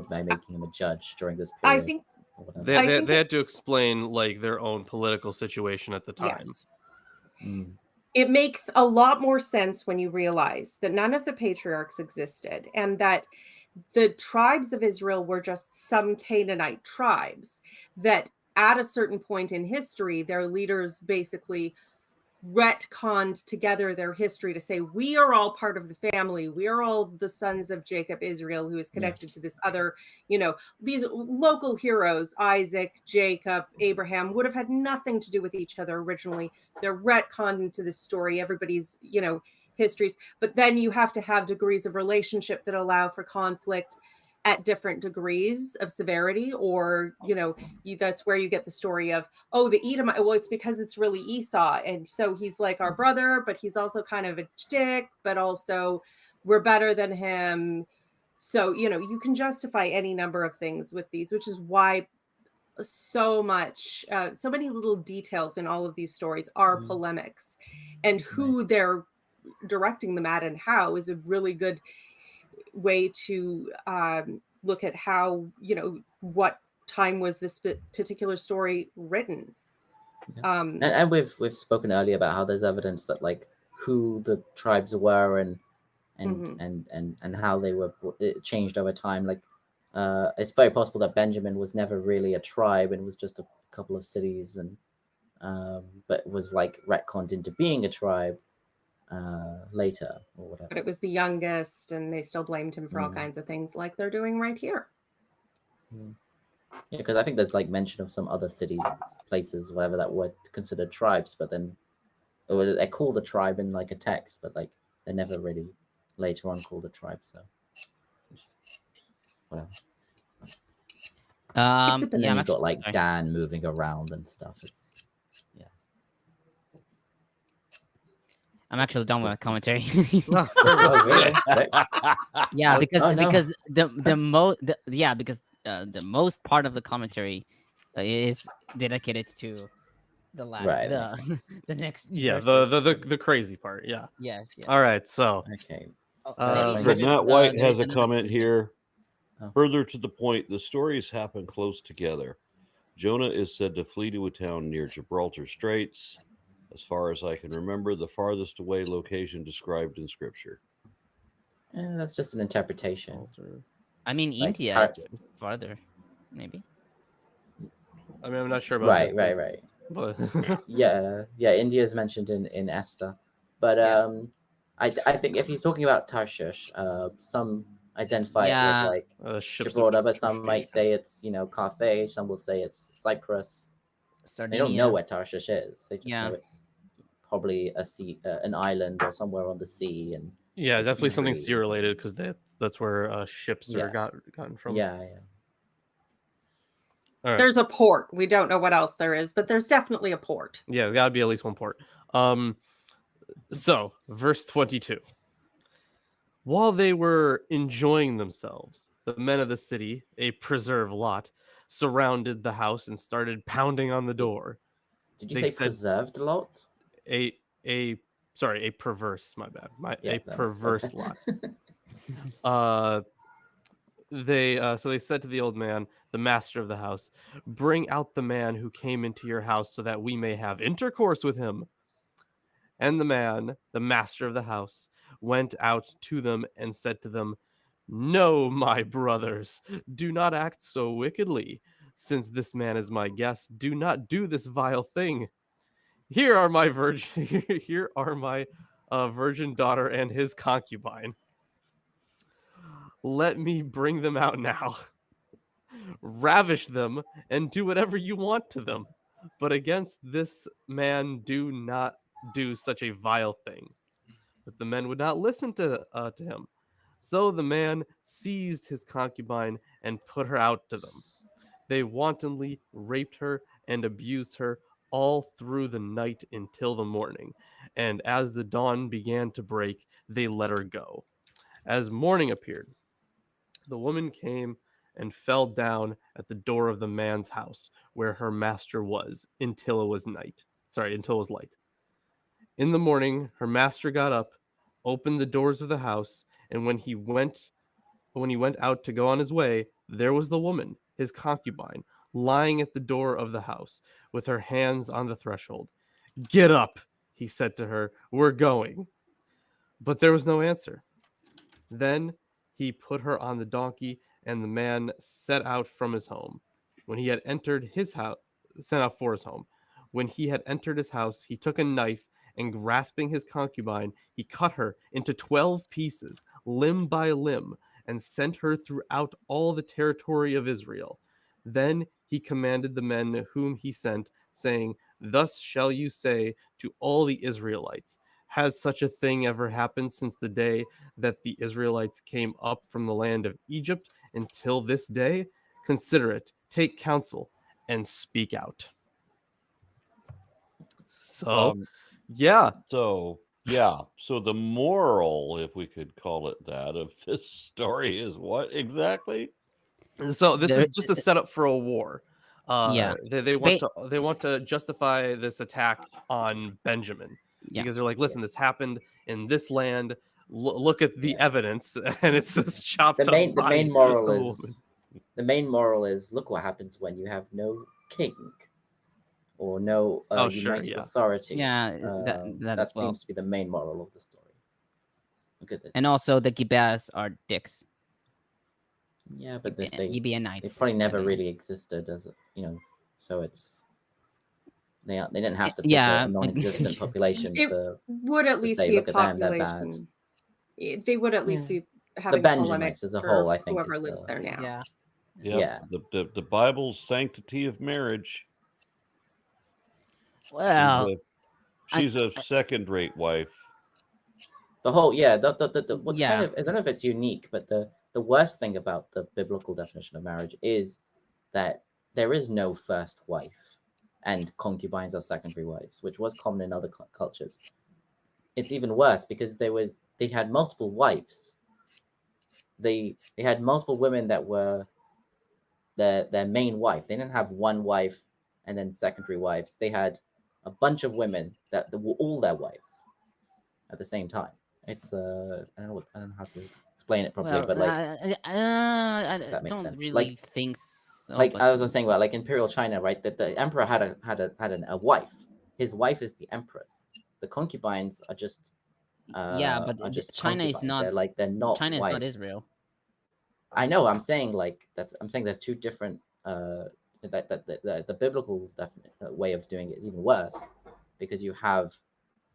by making him a judge during this period. I think or whatever. They had to explain like their own political situation at the time. yes. Mm. It makes a lot more sense when you realize that none of the patriarchs existed and that the tribes of Israel were just some Canaanite tribes that at a certain point in history, their leaders basically retconned together their history to say, we are all part of the family. We are all the sons of Jacob, Israel, who is connected to this other, these local heroes, Isaac, Jacob, Abraham, would have had nothing to do with each other originally. They're retconned into this story, everybody's, histories. But then you have to have degrees of relationship that allow for conflict at different degrees of severity, or that's where you get the story of, the Edomite, well, it's because it's really Esau, and so he's like our brother, but he's also kind of a dick, but also we're better than him. So you can justify any number of things with these, which is why so many little details in all of these stories are polemics, and who they're directing them at and how is a really good way to look at how, what time was this particular story written. And we've spoken earlier about how there's evidence that like who the tribes were and how they were, it changed over time. Like it's very possible that Benjamin was never really a tribe and was just a couple of cities, and but was like retconned into being a tribe later or whatever. But it was the youngest, and they still blamed him for all kinds of things, like they're doing right here. Yeah, because I think there's like mention of some other cities, places, whatever, that were considered tribes, but then they're called a tribe in like a text, but like they're never really later on called a tribe. So whatever. But then you've got like Dan moving around and stuff. It's I'm actually done with my commentary. really? Yeah, because the most part of the commentary is dedicated to the last, the next. Yeah, the crazy part. Yeah. Yes. All right. So. Okay. Matt White has a comment here. Further to the point, the stories happen close together. Jonah is said to flee to a town near Gibraltar Straits. As far as I can remember, the farthest away location described in Scripture. That's just an interpretation. I mean, like India is farther, maybe. I mean, I'm not sure about right. But yeah. India is mentioned in Esther, but I think if he's talking about Tarshish, some identify it with like Gibraltar, but some might say it's Carthage. Some will say it's Cyprus. Sardinia. They don't know where Tarshish is. They just know it's probably a sea, an island or somewhere on the sea. And definitely something sea related, because that's where ships are gotten from. Yeah. Right. There's a port. We don't know what else there is, but there's definitely a port. Yeah, there got to be at least one port. So verse 22. While they were enjoying themselves, the men of the city, a preserved lot, surrounded the house and started pounding on the door. Did you They say said preserved a lot? a sorry, a perverse, my bad. Yeah, A that's perverse fine. lot. So they said to the old man, the master of the house, "Bring out the man who came into your house so that we may have intercourse with him." And the man, the master of the house, went out to them and said to them, "No, my brothers, do not act so wickedly. Since this man is my guest, do not do this vile thing. Here are my virgin here are my virgin daughter and his concubine. Let me bring them out now. Ravish them and do whatever you want to them. But against this man do not do such a vile thing." But the men would not listen to him. So the man seized his concubine and put her out to them. They wantonly raped her and abused her all through the night until the morning. And as the dawn began to break, they let her go. As morning appeared, the woman came and fell down at the door of the man's house where her master was until it was light. In the morning, her master got up, opened the doors of the house, and when he went out to go on his way, there was the woman, his concubine, lying at the door of the house with her hands on the threshold. "Get up," he said to her, "we're going." But there was no answer. Then he put her on the donkey, and the man set out from his home. When he had entered his house, set out for his home. When he had entered his house, he took a knife, and grasping his concubine, he cut her into 12 pieces, limb by limb, and sent her throughout all the territory of Israel. Then he commanded the men whom he sent, saying, "Thus shall you say to all the Israelites, has such a thing ever happened since the day that the Israelites came up from the land of Egypt until this day? Consider it, take counsel, and speak out." So, Um, yeah. So the moral, if we could call it that, of this story is what exactly? So this There- is just a setup for a war. Yeah. They want to justify this attack on Benjamin Yeah. because they're like, listen, this happened in this land. Look at the evidence, and it's this chopped The up body main moral of a woman. is the main moral is look what happens when you have no king or no Oh, sure, united yeah. authority. Yeah, that as well. seems to be the main moral of the story. Look at that. And also the Gibeahs are dicks. Yeah, but they Gibeonites. probably I never don't know. really existed as so it's they didn't have to pick Yeah. a non-existent population It to would at least say, be a look at them, they're bad. population. They would at least Yeah. be having The a polemic Benjamites as a for whole, I think, whoever is lives there now. Yeah. Yep. Yeah. The Bible's sanctity of marriage. Well, She's a second-rate wife. The whole what's Yeah. kind of, I don't know if it's unique, but the worst thing about the biblical definition of marriage is that there is no first wife, and concubines are secondary wives, which was common in other cultures. It's even worse because they had multiple wives. They had multiple women that were their main wife. They didn't have one wife and then secondary wives. They had a bunch of women that were all their wives at the same time. It's I don't know how to explain it properly, well, but like I that makes don't sense. really Like- think so. like but- I was saying about like Imperial China, right? That the emperor had a wife. His wife is the empress. The concubines are just yeah, but are just China is concubines. not. They're not China is wives. not Israel. I know. I'm saying there's two different. That the biblical way of doing it is even worse because you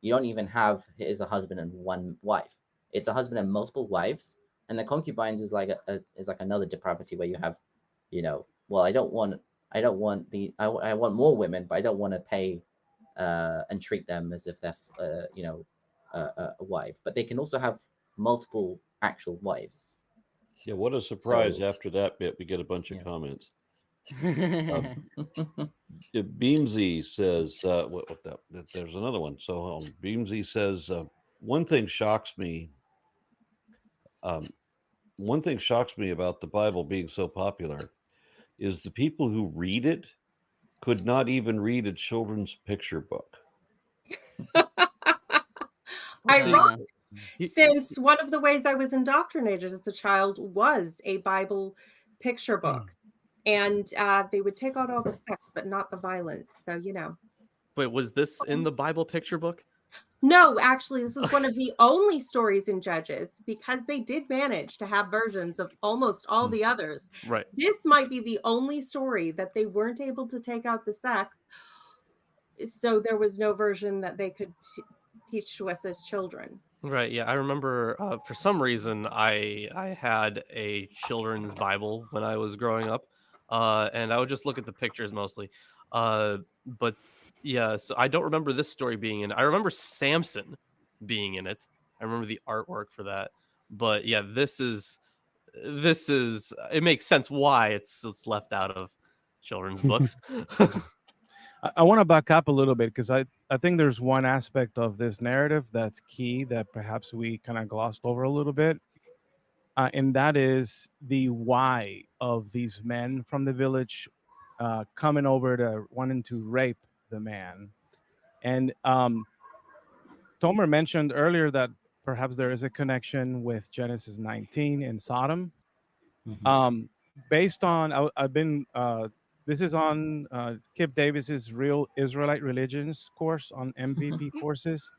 don't even have is a husband and one wife. It's a husband and multiple wives, and the concubines is like another depravity where you have, well, I want more women, but I don't want to pay and treat them as if they're a wife. But they can also have multiple actual wives. Yeah, what a surprise! So- After that bit, we get a bunch of Yeah. comments. Beamsy says, there's another one. So Beamsy says, one thing shocks me One thing shocks me about the Bible being so popular is the people who read it could not even read a children's picture book. Ironic, since one of the ways I was indoctrinated as a child was a Bible picture book. And they would take out all the sex, but not the violence. So, you know. Wait, was this in the Bible picture book? No, actually, this is one of the only stories in Judges, because they did manage to have versions of almost all the others. Right. This might be the only story that they weren't able to take out the sex. So there was no version that they could teach to us as children. Right. Yeah, I remember for some reason I had a children's Bible when I was growing up, and I would just look at the pictures mostly. But yeah, so I don't remember this story being in. I remember Samson being in it. I remember the artwork for that. But yeah, this is it makes sense why it's left out of children's books. I want to back up a little bit because I think there's one aspect of this narrative that's key that perhaps we kind of glossed over a little bit. And that is the why of these men from the village coming over to wanting to rape the man. And Tomer mentioned earlier that perhaps there is a connection with Genesis 19 and Sodom. Based on, I've been... this is on Kip Davis's Real Israelite Religions course on MVP courses.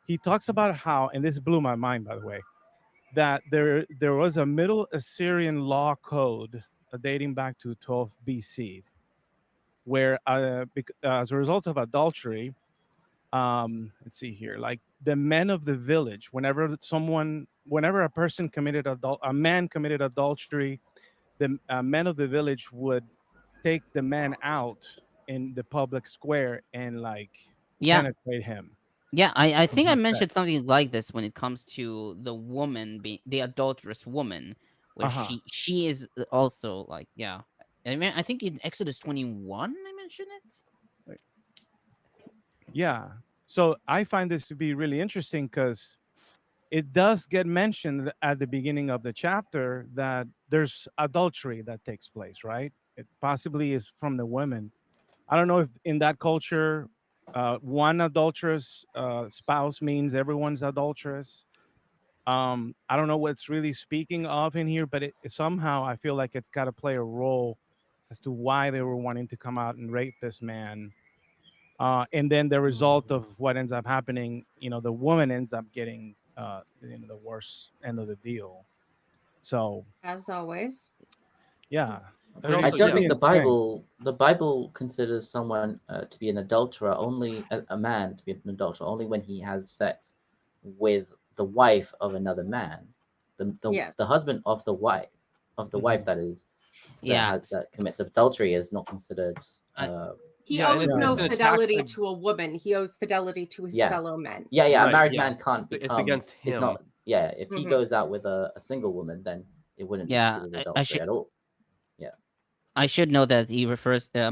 He talks about how, and this blew my mind, by the way, that there was a Middle Assyrian law code dating back to 12 BC, where as a result of adultery, let's see here, like the men of the village, whenever a person committed a man committed adultery, the men of the village would take the man out in the public square and penetrate him. Yeah, I think I mentioned something like this when it comes to the woman being the adulterous woman, where she is also like, yeah. I mean, I think in Exodus 21 I mentioned it. Yeah. So I find this to be really interesting because it does get mentioned at the beginning of the chapter that there's adultery that takes place, right? It possibly is from the women. I don't know if in that culture, one adulterous spouse means everyone's adulterous. I don't know what it's really speaking of in here, but it somehow I feel like it's got to play a role as to why they were wanting to come out and rape this man. And then the result of what ends up happening, the woman ends up getting the worst end of the deal. So, as always, yeah. I don't think the Bible considers someone to be an adulterer, only a man to be an adulterer only when he has sex with the wife of another man, the husband of the wife that is that commits adultery is not considered. He owes no fidelity to a woman. He owes fidelity to his fellow men. Yeah. A married man can't become. It's against him. It's not. Yeah. If he goes out with a single woman, then it wouldn't be considered adultery at all. I should know that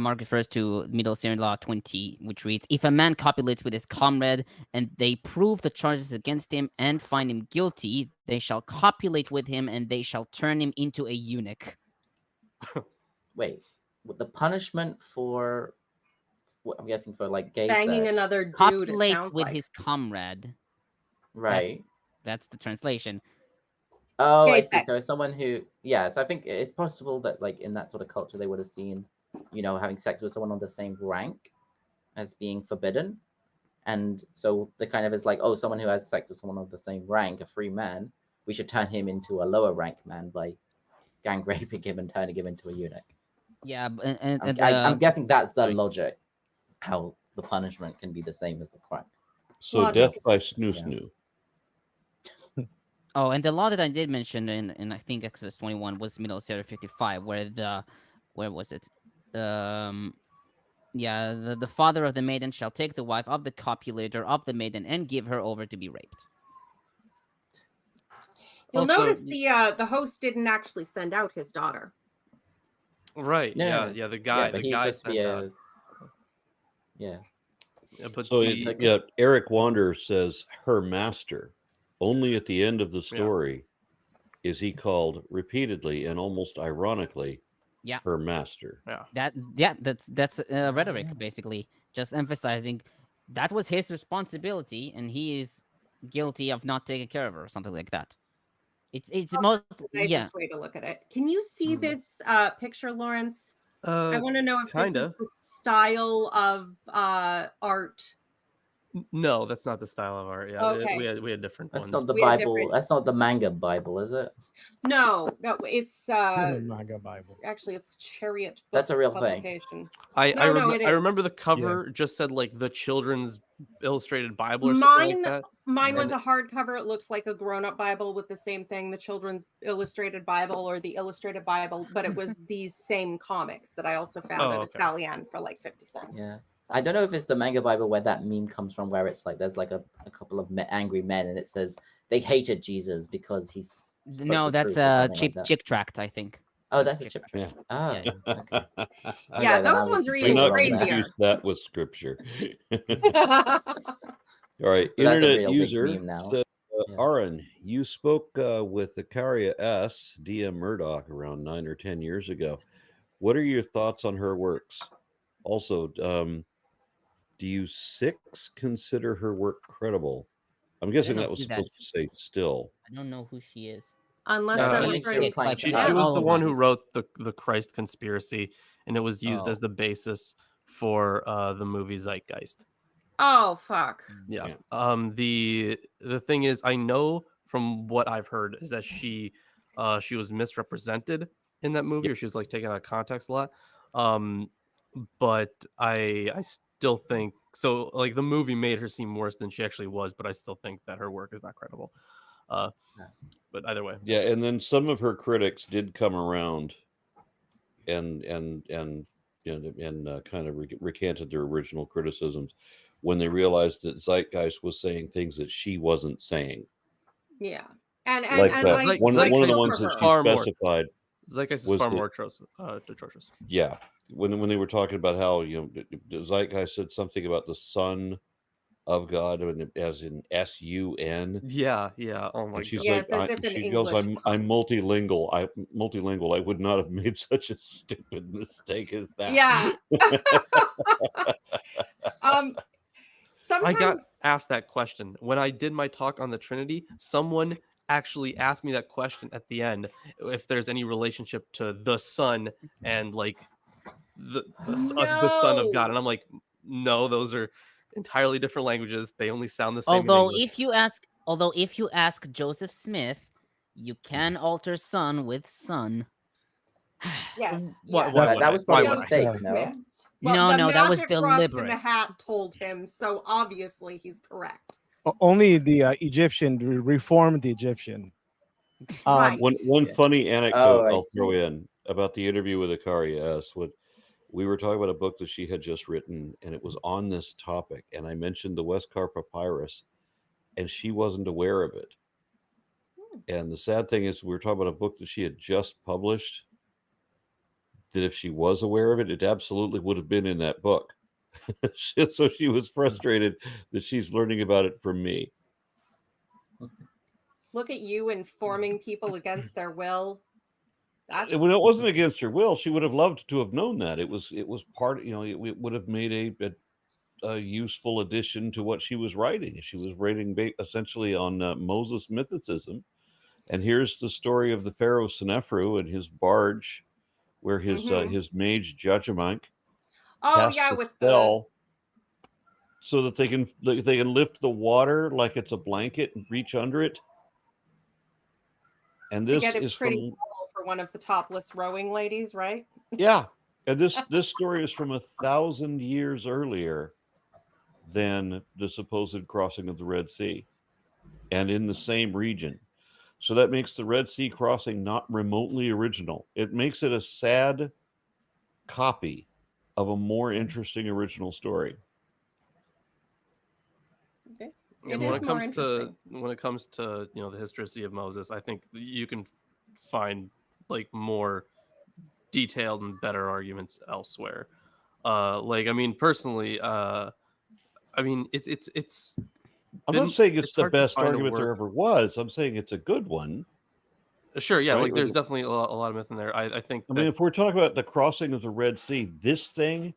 Mark refers to Middle Assyrian Law 20, which reads, if a man copulates with his comrade and they prove the charges against him and find him guilty, they shall copulate with him and they shall turn him into a eunuch. Wait, the punishment for, I'm guessing for like gay banging sex. another dude, copulates with his comrade. Right. That's the translation. Oh, gay I see. sex. So someone who, so I think it's possible that like in that sort of culture, they would have seen, having sex with someone on the same rank as being forbidden. And so the kind of is like, oh, someone who has sex with someone of the same rank, a free man, we should turn him into a lower rank man by gang raping him and turning him into a eunuch. Yeah. I'm guessing that's the logic, how the punishment can be the same as the crime. So death by snoo-snoo. Oh, and the law that I did mention in I think Exodus 21 was Middle Assyria 55, where was it? The father of the maiden shall take the wife of the copulator of the maiden and give her over to be raped. You'll notice the host didn't actually send out his daughter. Right. No. Yeah. The guy. But the guy supposed to be a. Yeah. But so Eric Wander says her master. Only at the end of the story is he called repeatedly and almost ironically Yeah. her master. That's rhetoric, basically, just emphasizing that was his responsibility, and he is guilty of not taking care of her, or something like that. It's most The nicest way to look at it. Can you see this picture, Lawrence? I want to know if this is the style of art. No, that's not the style of art. Yeah, Okay. we had different That's ones. not the We had Bible. different- That's not the manga Bible, is it? No, it's Manga Bible. actually it's Chariot Books That's a real thing. publication. I it is. remember the cover just said like the children's illustrated Bible or something like that. Mine was a hardcover. It looked like a grown-up Bible with the same thing, the Children's Illustrated Bible or the Illustrated Bible, but it was these same comics that I also found at a Sally-Ann for like 50 cents. Yeah. I don't know if it's the manga Bible where that meme comes from, where it's like there's like a couple of angry men and it says they hated Jesus because he's No, that's a chip tract, I think. Oh, that's a chip Yeah. tract. Oh, Yeah. okay. Yeah, then I those was ones are Do even not crazier. confuse that with scripture. All right, But that's a internet real big user meme now. said, Yeah. Aaron, you spoke with Icaria S. D.M. Murdoch around 9 or 10 years ago. What are your thoughts on her works? Also, do you six consider her work credible? I'm guessing don't that was do that. supposed to say still. I don't know who she is. Unless No, they're I think referring she to was She Yeah. was the Oh. one who wrote the Christ conspiracy, and it was used Oh. as the basis for the movie Zeitgeist. Oh fuck. Yeah. The thing is, I know from what I've heard is that she was misrepresented in that movie, or she was like taken out of context a lot. But I still think so. Like the movie made her seem worse than she actually was, but I still think that her work is not credible. But either way, Yeah, and then some of her critics did come around and kind of recanted their original criticisms when they realized that Zeitgeist was saying things that she wasn't saying. Yeah. And Like and that. I One of the Zeitgeist ones is that she far more- specified. Zeitgeist is was far the- more atrocious. Yeah, when they were talking about how the Zeitgeist said something about the Son of God, as in S-U-N. Yeah. Oh my And she's god. Yes, like, as if in she goes, English. I'm multilingual. Multilingual. I would not have made such a stupid mistake as that. Yeah. I Sometimes got asked that question when I did my talk on the Trinity. Someone actually asked me that question at the end, if there's any relationship to the Son and like the Son of God, No. and I'm like, no, those are entirely different languages. They only sound the same. Although in English. if you ask Joseph Smith, you can alter son with son. yes. Why yes. would that I? was Why probably a would I? mistake, Smith. no? Well, No, that was magic rocks in deliberate. the hat told him, so obviously he's correct. Only the Egyptian reformed the Egyptian. Right. One Yeah. funny anecdote Oh, I I'll throw see. in about the interview with Icaria S. We were talking about a book that she had just written, and it was on this topic. And I mentioned the Westcar Papyrus, and she wasn't aware of it. And the sad thing is, we were talking about a book that she had just published, that if she was aware of it, it absolutely would have been in that book. So she was frustrated that she's learning about it from me. Look at you informing people against their will. When it wasn't against her will, she would have loved to have known that. It was part, it would have made a useful addition to what she was writing. She was writing essentially on Moses mythicism. And here's the story of the Pharaoh Senefru and his barge, where his mage Judgment casts a with spell so that they can lift the water like it's a blanket and reach under it. And to this get it is pretty from well for one of the topless rowing ladies, right? yeah, and this story is from 1,000 years earlier than the supposed crossing of the Red Sea, and in the same region. So that makes the Red Sea crossing not remotely original. It makes it a sad copy of a more interesting original story. Okay. And It when is it more comes to the historicity of Moses, I think you can find like more detailed and better arguments elsewhere. Personally, it's I'm not saying it's the hard to best find a argument there work- ever was. I'm saying it's a good one. Sure, yeah, Right? like there's definitely a lot of myth in there. I think. I mean, if we're talking about the crossing of the Red Sea, this thing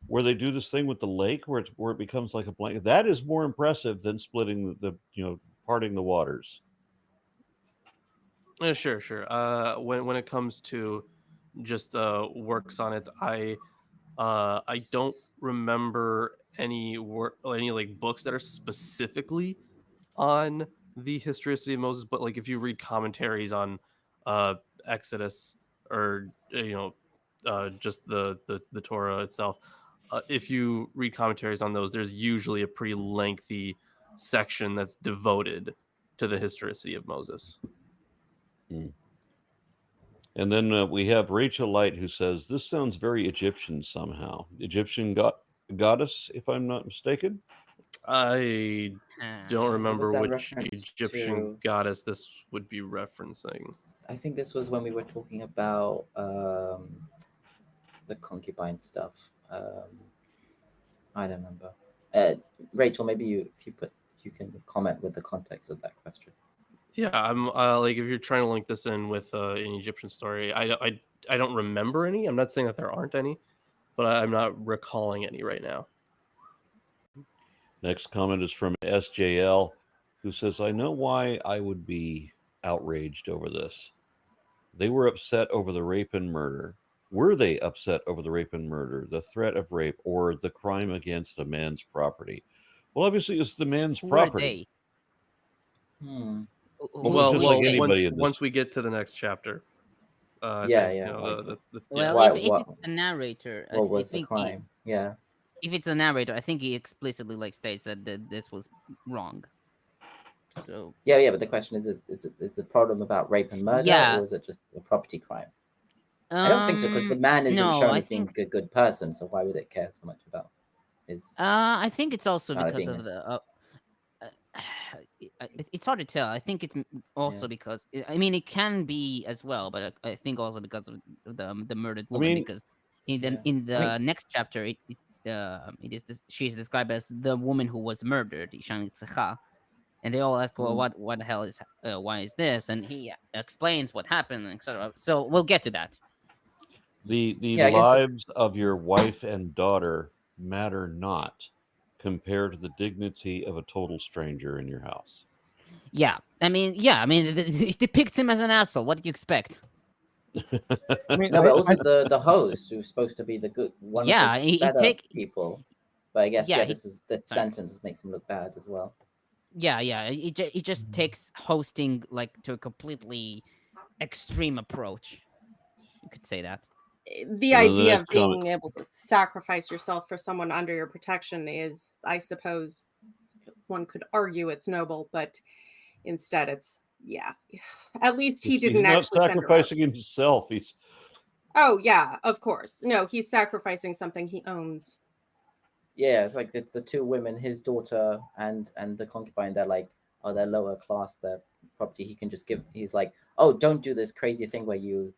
where they do this thing with the lake where it becomes like a blanket, that is more impressive than splitting parting the waters. Sure. When it comes to just works on it, I don't remember any like books that are specifically on the historicity of Moses, but like if you read commentaries on Exodus or just the Torah itself, if you read commentaries on those, there's usually a pretty lengthy section that's devoted to the historicity of Moses. And then we have Rachel Light, who says, this sounds very Egyptian somehow. Egyptian goddess, if I'm not mistaken. I don't remember which reference Egyptian goddess this would be referencing. I think this was when we were talking about the concubine stuff. I don't remember. Rachel, maybe you can comment with the context of that question. Yeah, I'm like if you're trying to link this in with an Egyptian story, I don't remember any. I'm not saying that there aren't any, but I'm not recalling any right now. Next comment is from SJL, who says, I know why I would be outraged over this. They were upset over the rape and murder. Were they upset over the rape and murder, the threat of rape, or the crime against a man's property? Well, obviously, it's the man's property. Well, just like anybody once we get to the next chapter. If it's a narrator, what was the crime? If it's a narrator, I think he explicitly states that this was wrong. So but the question is the problem about rape and murder, or is it just a property crime? I don't think so, because the man isn't shown as being a good person, so why would it care so much about his? I think it's also because of the. It's hard to tell. I think it's also because it can be as well, but I think also because of the murdered woman. Because in the next chapter, she's described as the woman who was murdered, and they all ask, well, what the hell is why is this? And he explains what happened, etc. So we'll get to that. The lives of your wife and daughter matter not compared to the dignity of a total stranger in your house. It depicts him as an asshole. What do you expect? But also the host, who's supposed to be the good one of the better people. But I guess this sentence makes him look bad as well. It just takes hosting to a completely extreme approach. You could say that. The idea of being able to sacrifice yourself for someone under your protection is, I suppose, one could argue it's noble, but instead it's, at least he's not sacrificing himself. Of course. No, he's sacrificing something he owns. It's like the two women, his daughter and the concubine, they're they're lower class, their property he can just give. He's like, oh, don't do this crazy thing where you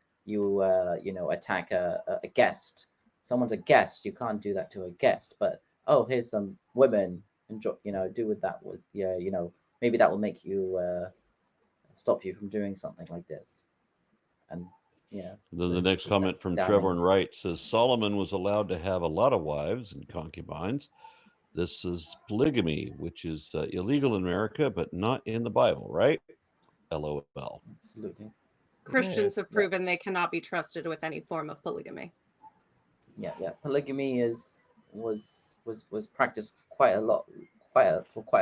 attack a guest. Someone's a guest, you can't do that to a guest. But here's some women, enjoy, do with that. Maybe that will make you stop you from doing something like this. And then the next comment from Trevor and Wright says, Solomon was allowed to have a lot of wives and concubines. This is polygamy, which is illegal in America, but not in the Bible, right? LOL. Absolutely. Christians have proven they cannot be trusted with any form of polygamy. Polygamy was practiced for quite a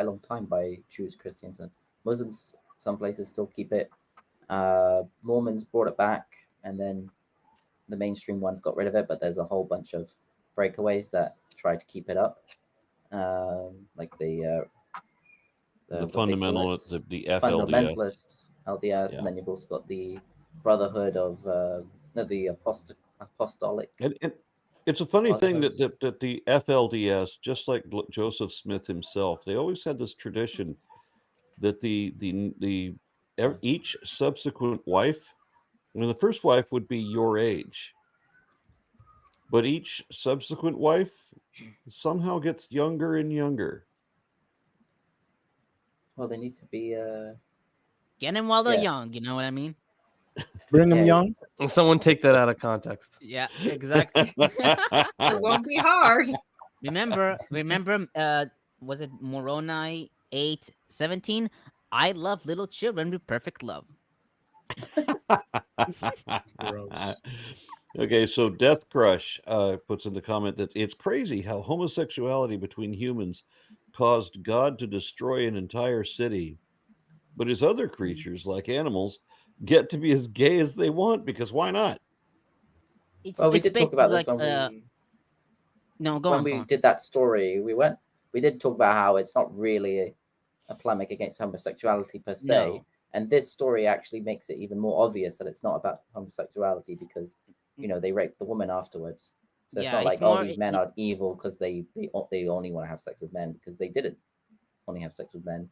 long time by Jews, Christians, and Muslims. Some places still keep it. Mormons brought it back, and then the mainstream ones got rid of it. But there's a whole bunch of breakaways that try to keep it up, like the fundamentalists, the FLDS. Fundamentalists, LDS, and then you've also got the Brotherhood of the Apostolic. And it's a funny thing that the FLDS, just like Joseph Smith himself, they always had this tradition that each subsequent wife, the first wife would be your age, but each subsequent wife somehow gets younger and younger. Well, they need to be get them while they're young. You know what I mean? Brigham Yeah. Young. And someone take that out of context. Yeah, exactly. It won't be hard. remember, was it Moroni 8:17? I love little children with perfect love. Gross. Okay, so Death Crush puts in the comment that it's crazy how homosexuality between humans caused God to destroy an entire city, but his other creatures, like animals, get to be as gay as they want because why not? Well, we It's did talk basically about this like when no, go when on. we did that story. We did talk about how it's not really a polemic against homosexuality per se. No. And this story actually makes it even more obvious that it's not about homosexuality because, they raped the woman afterwards. So it's not like, these men are evil because they only want to have sex with men, because they didn't only have sex with men.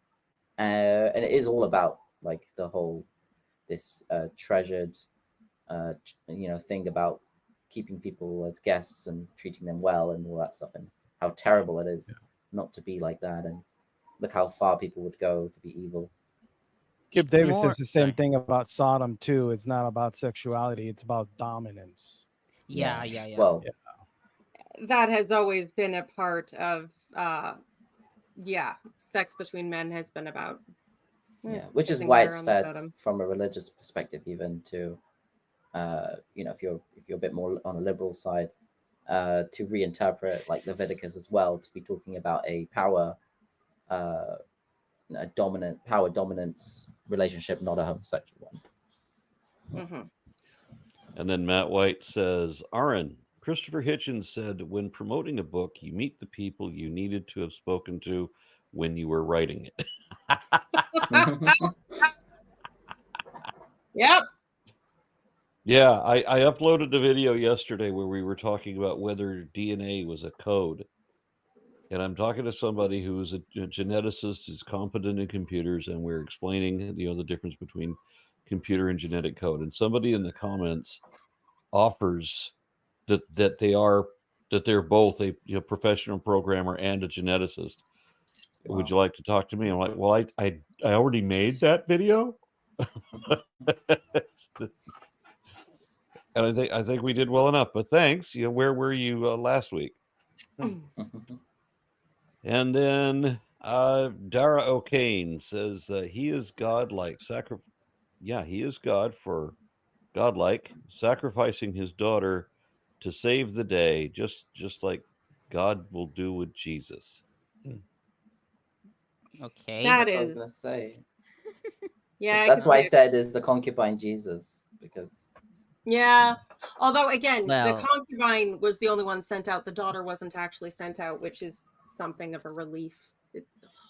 And it is all about like the whole, this treasured, thing about keeping people as guests and treating them well and all that stuff, and how terrible it is not to be like that. And look how far people would go to be evil. Kip Davis says the same thing about Sodom too. It's not about sexuality; it's about dominance. Yeah. Well, That has always been a part of, sex between men has been about. which is why it's fed from a religious perspective, even to, if you're a bit more on a liberal side, to reinterpret like Leviticus as well, to be talking about a power dominance relationship, not a homosexual one. Mm-hmm. And then Matt White says, Aaron, Christopher Hitchens said, when promoting a book, you meet the people you needed to have spoken to when you were writing it. Yep. Yeah, I uploaded a video yesterday where we were talking about whether DNA was a code. And I'm talking to somebody who is a geneticist, is competent in computers, and we're explaining, the difference between computer and genetic code. And somebody in the comments offers that they're both a professional programmer and a geneticist. Wow. Would you like to talk to me? I'm like, well, I already made that video. And I think we did well enough. But thanks. Where were you last week? And then Dara O'Kane says he is godlike. He is God for godlike, sacrificing his daughter to save the day, just like God will do with Jesus. Okay. That That's is. what I was gonna say. Yeah, that's why I said is the concubine Jesus, because. Yeah. Although again, Well, the concubine was the only one sent out. The daughter wasn't actually sent out, which is something of a relief.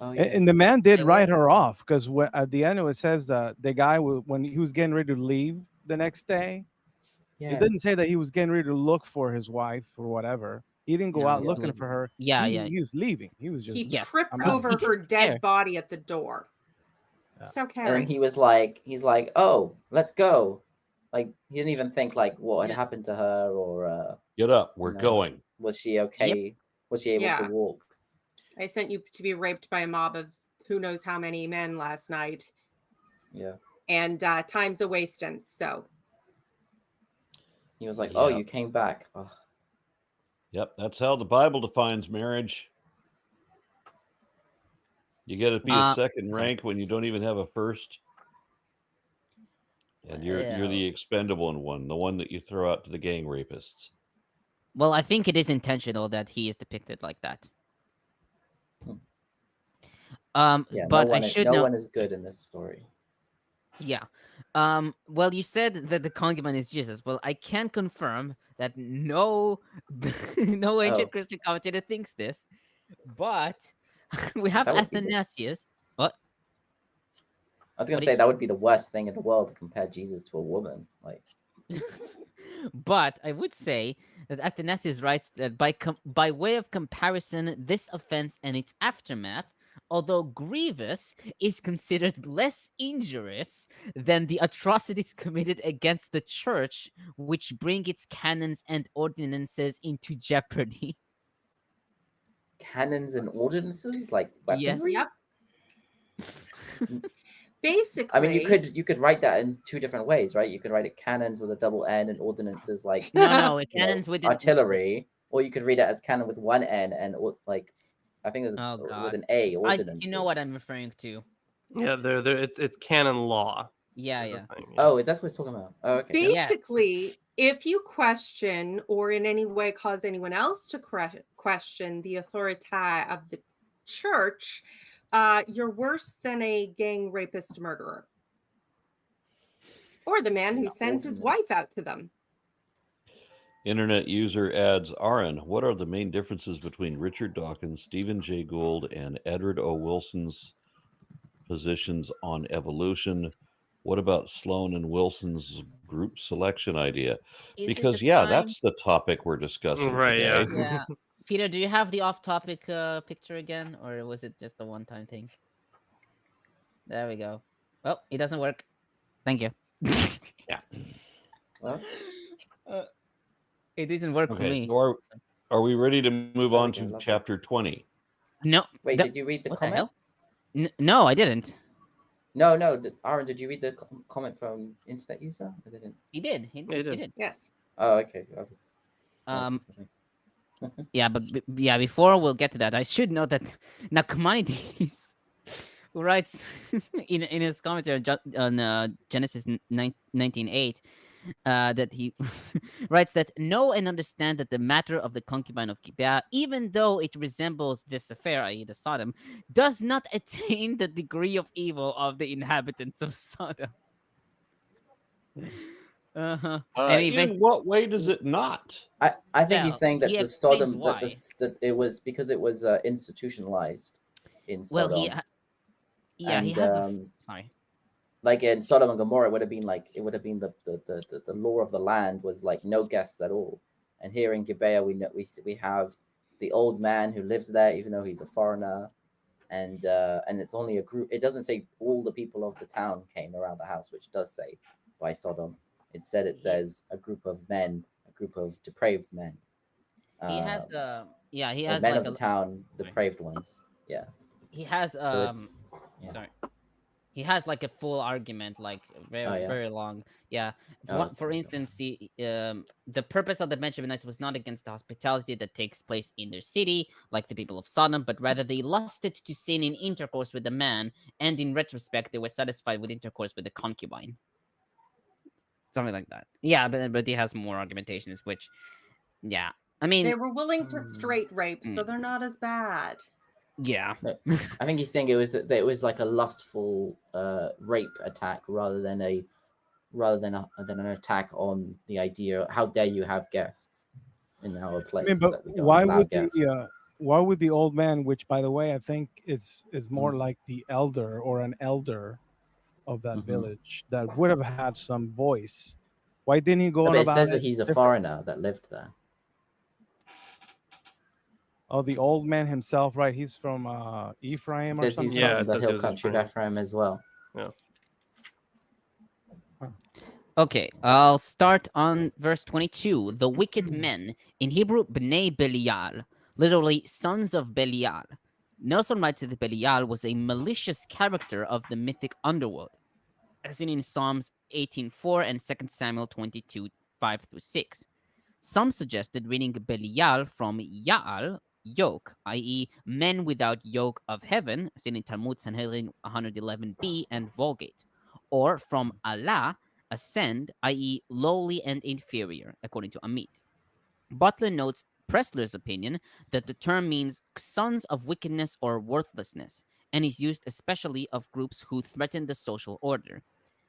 And the man did write her off, because at the end it says that the guy, when he was getting ready to leave the next day, it didn't say that he was getting ready to look for his wife or whatever. He didn't go out looking for her. He was leaving. He was just tripped over her dead body at the door. Yeah. So caring. And then he's like, oh, let's go. Like, he didn't even think like what had happened to her, or get up, we're going. Was she okay? Yep. Was she able to walk? I sent you to be raped by a mob of who knows how many men last night. Yeah. And time's a wasting. So he was like, oh, you came back. Oh. Yep, that's how the Bible defines marriage. You got to be a second rank when you don't even have a first. And you're the expendable one, the one that you throw out to the gang rapists. Well, I think it is intentional that he is depicted like that. But no one is good in this story. Yeah. Well, you said that the concubine is Jesus. Well, I can confirm that no ancient Christian commentator thinks this, but we have Athanasius. What? I was going to say that would be the worst thing in the world to compare Jesus to a woman. Like, but I would say that Athanasius writes that by way of comparison, this offense and its aftermath, although grievous, is considered less injurious than the atrocities committed against the church, which bring its canons and ordinances into jeopardy. Canons and ordinances? Like weaponry? Yes. Yep. Basically, I mean, you could write that in two different ways, right? You could write it cannons with a double N and ordinances like No, you know, cannons with artillery, or you could read it as cannon with one N and like I think it's Oh with god. an A, ordinances. You know what I'm referring to. Yeah, it's canon law. Yeah, is the yeah. thing, Oh, that's what it's talking about. Oh, okay. Basically, if you question or in any way cause anyone else to question the authority of the church, you're worse than a gang rapist murderer. Or the man who sends his wife out to them. Internet user adds, Aaron, what are the main differences between Richard Dawkins, Stephen Jay Gould, and Edward O. Wilson's positions on evolution? What about Sloan and Wilson's group selection idea? Because, that's the topic we're discussing today. Yeah. Peter, do you have the off-topic picture again, or was it just a one-time thing? There we go. Well, it doesn't work. Thank you. Yeah. What? It didn't work for me. So are we ready to move on to chapter 20? No. Wait, did you read the comment? No, I didn't. No. Aaron, did you read the comment from internet user? I didn't. He did. He did. Yes. Oh, okay. Yeah, but before we'll get to that, I should note that Nachmanides writes in his commentary on Genesis 19:8 that he writes that know and understand that the matter of the concubine of Gibeah, even though it resembles this affair, i.e. the Sodom, does not attain the degree of evil of the inhabitants of Sodom. In what way does it not? I think he's saying that the Sodom, why. that it was because it was institutionalized in Sodom. Well, he has sorry. Like in Sodom and Gomorrah, it would have been the law of the land was like no guests at all. And here in Gibeah, we have the old man who lives there, even though he's a foreigner, and it's only a group. It doesn't say all the people of the town came around the house, which does say by Sodom. It says a group of men, a group of depraved men. He has men of the town, depraved ones. Yeah. He has sorry. He has like a full argument, like very long. Yeah. For instance, the purpose of the Benjaminites was not against the hospitality that takes place in their city, like the people of Sodom, but rather they lusted to sin in intercourse with the man, and in retrospect, they were satisfied with intercourse with the concubine. Something like that. Yeah, but he has more argumentations, which, yeah. I mean, they were willing to straight rape, so they're not as bad. Yeah. I think he's saying it was like a lustful rape attack rather than an attack on the idea. How dare you have guests in our place? I mean, but why would the old man, which by the way I think is more like the elder or an elder of that village that would have had some voice, why didn't he go on about it? It says that he's a foreigner that lived there. Oh, the old man himself, right? He's from Ephraim or something. He's from the hill country of Ephraim as well. Yeah. Okay, I'll start on verse 22. The wicked men, in Hebrew, Bnei Belial, literally sons of Belial. Nelson writes that Belial was a malicious character of the mythic underworld, as in Psalms 18:4 and 2 Samuel 22:5-6. Some suggested reading Belial from Ya'al, yoke, i.e. men without yoke of heaven, as in Talmud Sanhedrin 111b and Vulgate, or from Allah, ascend, i.e. lowly and inferior, according to Amit. Butler notes Pressler's opinion that the term means sons of wickedness or worthlessness, and is used especially of groups who threaten the social order.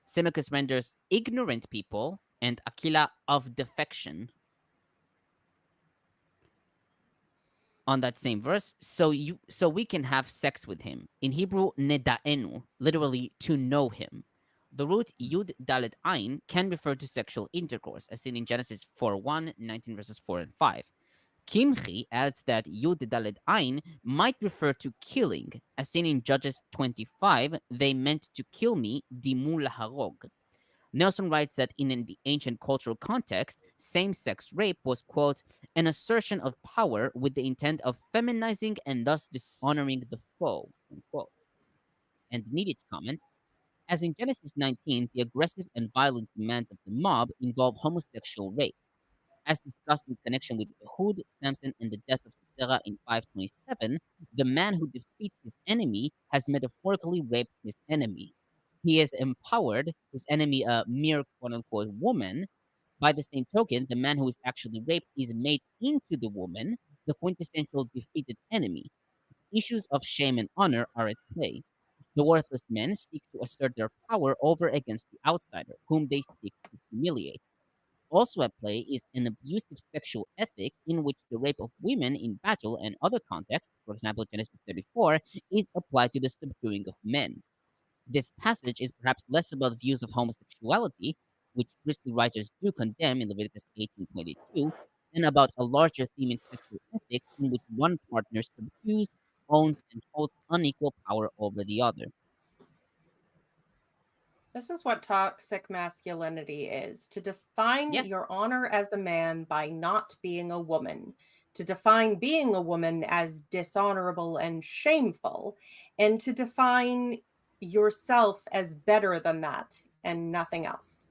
Semicus renders ignorant people, and Aquila of defection. On that same verse, so we can have sex with him. In Hebrew, neda'enu, literally to know him. The root yud dalet ain can refer to sexual intercourse, as seen in Genesis 4:1, 19 verses 4 and 5. Kimchi adds that yud dalet ain might refer to killing, as seen in Judges 25. They meant to kill me, dimu laharog. Nelson writes that in the ancient cultural context, same-sex rape was, quote, an assertion of power with the intent of feminizing and thus dishonoring the foe, unquote. And Niditch comments, As in Genesis 19, the aggressive and violent demands of the mob involve homosexual rape. As discussed in connection with Ehud, Samson, and the death of Sisera in 527, the man who defeats his enemy has metaphorically raped his enemy. He has empowered his enemy, a mere quote unquote woman. By the same token, the man who is actually raped is made into the woman, the quintessential defeated enemy. Issues of shame and honor are at play. The worthless men seek to assert their power over against the outsider, whom they seek to humiliate. Also at play is an abusive sexual ethic in which the rape of women in battle and other contexts, for example Genesis 34, is applied to the subduing of men. This passage is perhaps less about views of homosexuality, which priestly writers do condemn in Leviticus 18:22, than about a larger theme in sexual ethics in which one partner subdues, owns, and holds unequal power over the other. This is what toxic masculinity is: to define Yes. your honor as a man by not being a woman, to define being a woman as dishonorable and shameful, and to define yourself as better than that and nothing else.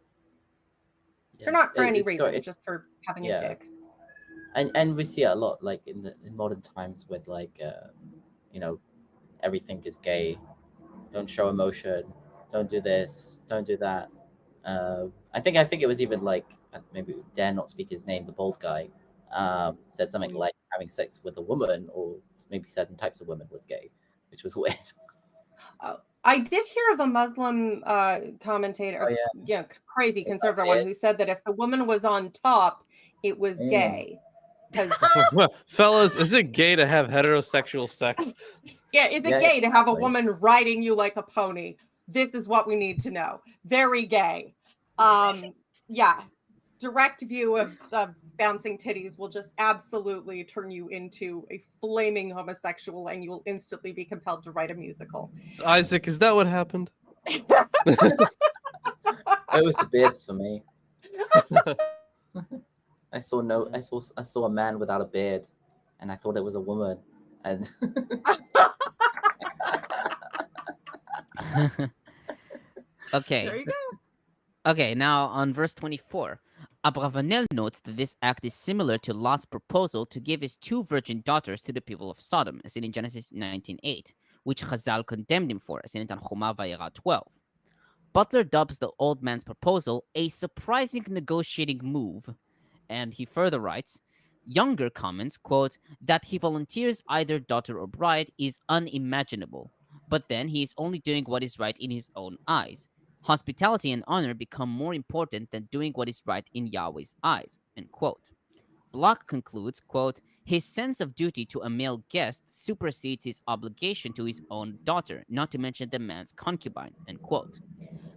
For not for any reason, just for having a dick. And we see it a lot, like in modern times, with like everything is gay. Don't show emotion. Don't do this. Don't do that. I think it was even like, maybe dare not speak his name, the bald guy, said something like having sex with a woman or maybe certain types of women was gay, which was weird. I did hear of a Muslim commentator, crazy conservative one, who said that if the woman was on top, it was gay. Fellas, is it gay to have heterosexual sex? Yeah, is it gay to have a woman riding you like a pony? This is what we need to know. Very gay. Direct view of bouncing titties will just absolutely turn you into a flaming homosexual, and you will instantly be compelled to write a musical. Isaac, is that what happened? It was the beards for me. I saw a man without a beard, and I thought it was a woman. And okay. There you go. Okay, now on verse 24. Abravanel notes that this act is similar to Lot's proposal to give his 2 virgin daughters to the people of Sodom, as seen in Genesis 19:8, which Chazal condemned him for, as seen in Tanchuma Vayera 12. Butler dubs the old man's proposal a surprising negotiating move, and he further writes, Younger comments, quote, that he volunteers either daughter or bride is unimaginable, but then he is only doing what is right in his own eyes. Hospitality and honor become more important than doing what is right in Yahweh's eyes, end quote. Bloch concludes, quote, his sense of duty to a male guest supersedes his obligation to his own daughter, not to mention the man's concubine, end quote.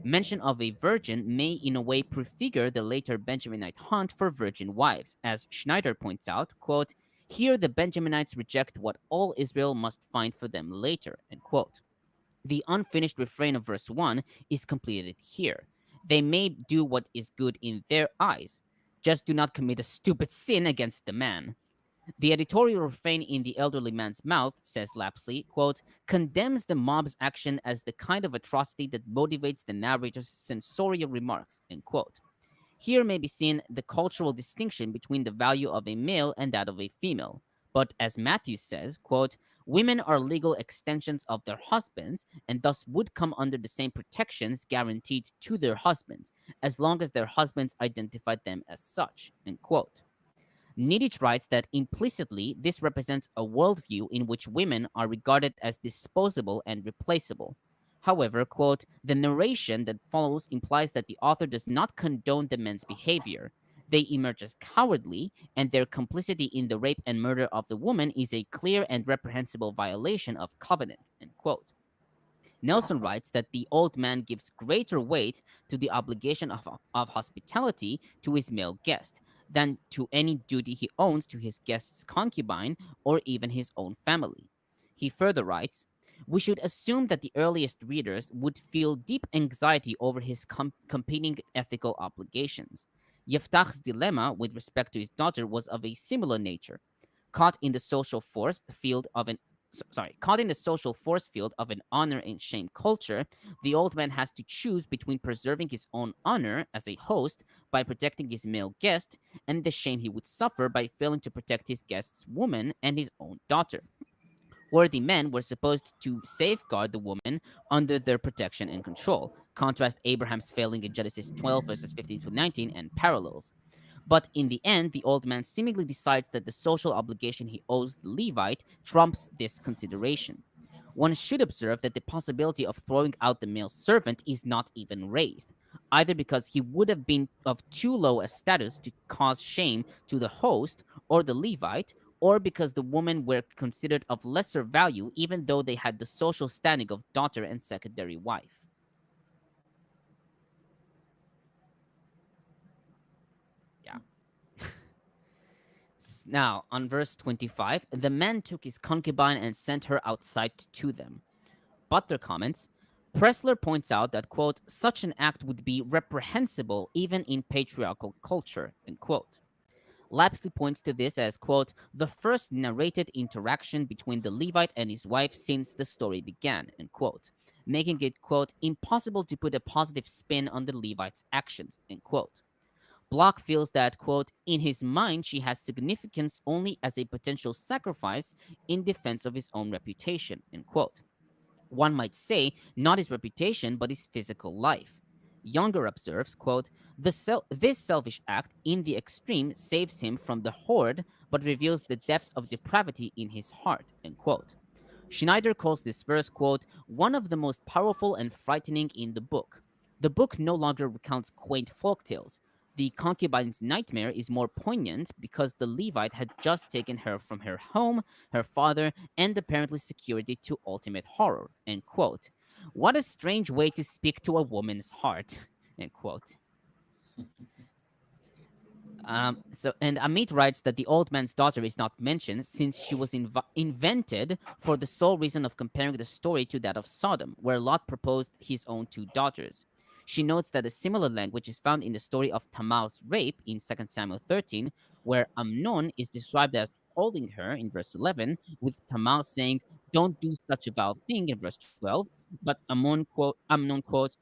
Mention of a virgin may in a way prefigure the later Benjaminite hunt for virgin wives, as Schneider points out, quote, here the Benjaminites reject what all Israel must find for them later, end quote. The unfinished refrain of verse 1 is completed here. They may do what is good in their eyes, just do not commit a stupid sin against the man. The editorial refrain in the elderly man's mouth, says Lapsley, quote, condemns the mob's action as the kind of atrocity that motivates the narrator's censorial remarks, end quote. Here may be seen the cultural distinction between the value of a male and that of a female. But as Matthews says, quote, women are legal extensions of their husbands and thus would come under the same protections guaranteed to their husbands, as long as their husbands identified them as such, end quote. Niditch writes that implicitly this represents a worldview in which women are regarded as disposable and replaceable. However, quote, the narration that follows implies that the author does not condone the men's behavior. They emerge as cowardly, and their complicity in the rape and murder of the woman is a clear and reprehensible violation of covenant, end quote. Nelson writes that the old man gives greater weight to the obligation of hospitality to his male guest than to any duty he owns to his guest's concubine or even his own family. He further writes, we should assume that the earliest readers would feel deep anxiety over his competing ethical obligations. Yiftach's dilemma with respect to his daughter was of a similar nature. Caught in the social force field of an caught in the social force field of an honor and shame culture, the old man has to choose between preserving his own honor as a host by protecting his male guest and the shame he would suffer by failing to protect his guest's woman and his own daughter. Worthy men were supposed to safeguard the woman under their protection and control. Contrast Abraham's failing in Genesis 12, verses 15 to 19, and parallels. But in the end, the old man seemingly decides that the social obligation he owes the Levite trumps this consideration. One should observe that the possibility of throwing out the male servant is not even raised, either because he would have been of too low a status to cause shame to the host or the Levite, or because the women were considered of lesser value even though they had the social standing of daughter and secondary wife. Yeah. Now, on verse 25, the man took his concubine and sent her outside to them. Butler comments, Pressler points out that, quote, such an act would be reprehensible even in patriarchal culture, end quote. Lapsley points to this as, quote, the first narrated interaction between the Levite and his wife since the story began, end quote, making it, quote, impossible to put a positive spin on the Levite's actions, end quote. Bloch feels that, quote, in his mind, she has significance only as a potential sacrifice in defense of his own reputation, end quote. One might say, not his reputation, but his physical life. Younger observes, quote, this selfish act in the extreme saves him from the horde, but reveals the depths of depravity in his heart, end quote. Schneider calls this verse, quote, one of the most powerful and frightening in the book. The book no longer recounts quaint folktales. The concubine's nightmare is more poignant because the Levite had just taken her from her home, her father, and apparently secured it to ultimate horror, end quote. What a strange way to speak to a woman's heart, end quote. And Amit writes that the old man's daughter is not mentioned since she was invented for the sole reason of comparing the story to that of Sodom, where Lot proposed his own two daughters. She notes that a similar language is found in the story of Tamar's rape in 2 Samuel 13, where Amnon is described as holding her in verse 11, with Tamar saying, don't do such a vile thing in verse 12, but Amnon, quote,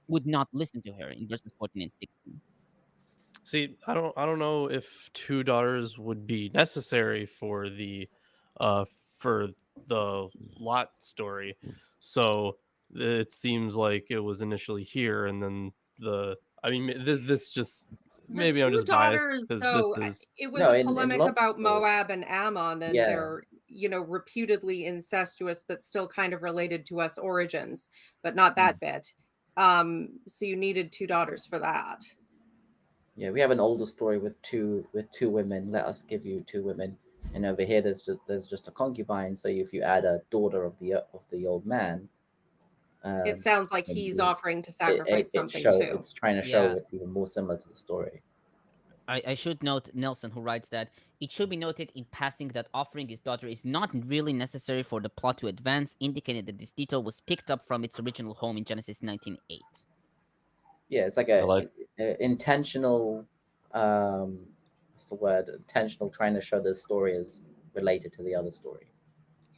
would not listen to her in verses 14 and 16. See, I don't know if two daughters would be necessary for the Lot story. So it seems like it was initially here, and then this just maybe I'm just biased because though, this is it was No, a in polemic Lot's about story. Moab and Ammon and Yeah. their, reputedly incestuous but still kind of related to us origins, but not that bit. So you needed two daughters for that. Yeah, we have an older story with two women. Let us give you two women. And over here, there's just a concubine. So if you add a daughter of the old man, It sounds like and he's you- offering to sacrifice something too. It's trying to show Yeah. it's even more similar to the story. I should note Nelson, who writes that it should be noted in passing that offering his daughter is not really necessary for the plot to advance, indicating that this detail was picked up from its original home in Genesis 19:8. Yeah, it's like a intentional. What's the word? Intentional, trying to show this story is related to the other story.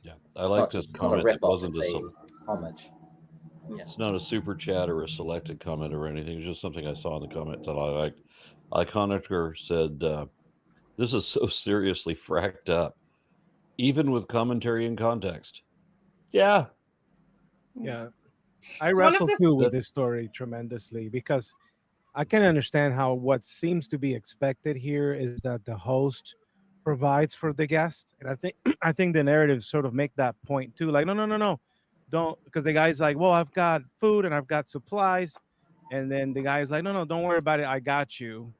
Yeah, I like this comment. It's not a It rip-off, wasn't it's a a homage. Yeah. It's not a super chat or a selected comment or anything. It's just something I saw in the comment that I liked. Iconicer said, this is so seriously fracked up, even with commentary and context. Yeah. Yeah. I It's one of wrestle the- too with this story tremendously because I can understand how what seems to be expected here is that the host provides for the guest. And I think the narratives sort of make that point too. Like, no. Don't, because the guy's like, well, I've got food and I've got supplies. And then the guy's like, no, don't worry about it. I got you.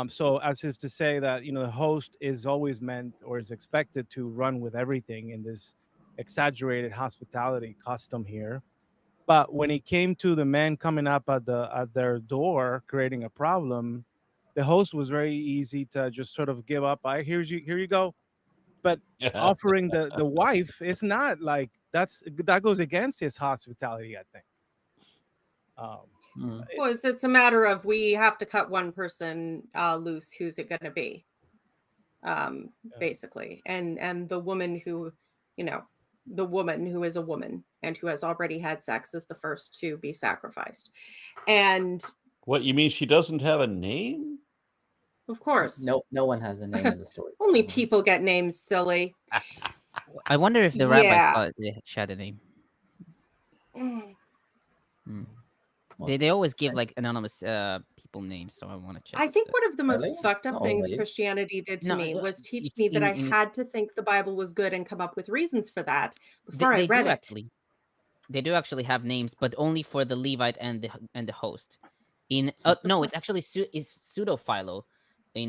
So as if to say that, the host is always meant or is expected to run with everything in this exaggerated hospitality custom here. But when it came to the men coming up at their door creating a problem, the host was very easy to just sort of give up. Here you go. But offering the wife is not like that goes against his hospitality, I think. Well, it's a matter of we have to cut one person loose. Who's it going to be? Basically, and the woman who the woman who is a woman and who has already had sex is the first to be sacrificed. And what, you mean she doesn't have a name? Of course. No one has a name in the story. Only people get names, silly. I wonder if the rabbis thought she had a name. They always give like anonymous people names, so I want to check. I think one of the most fucked up things always. Christianity did to me was teach it's me that I in- had to think the Bible was good and come up with reasons for that before I read it. Actually. They do actually have names, but only for the Levite and the host. No, it's actually pseudo-Philo. He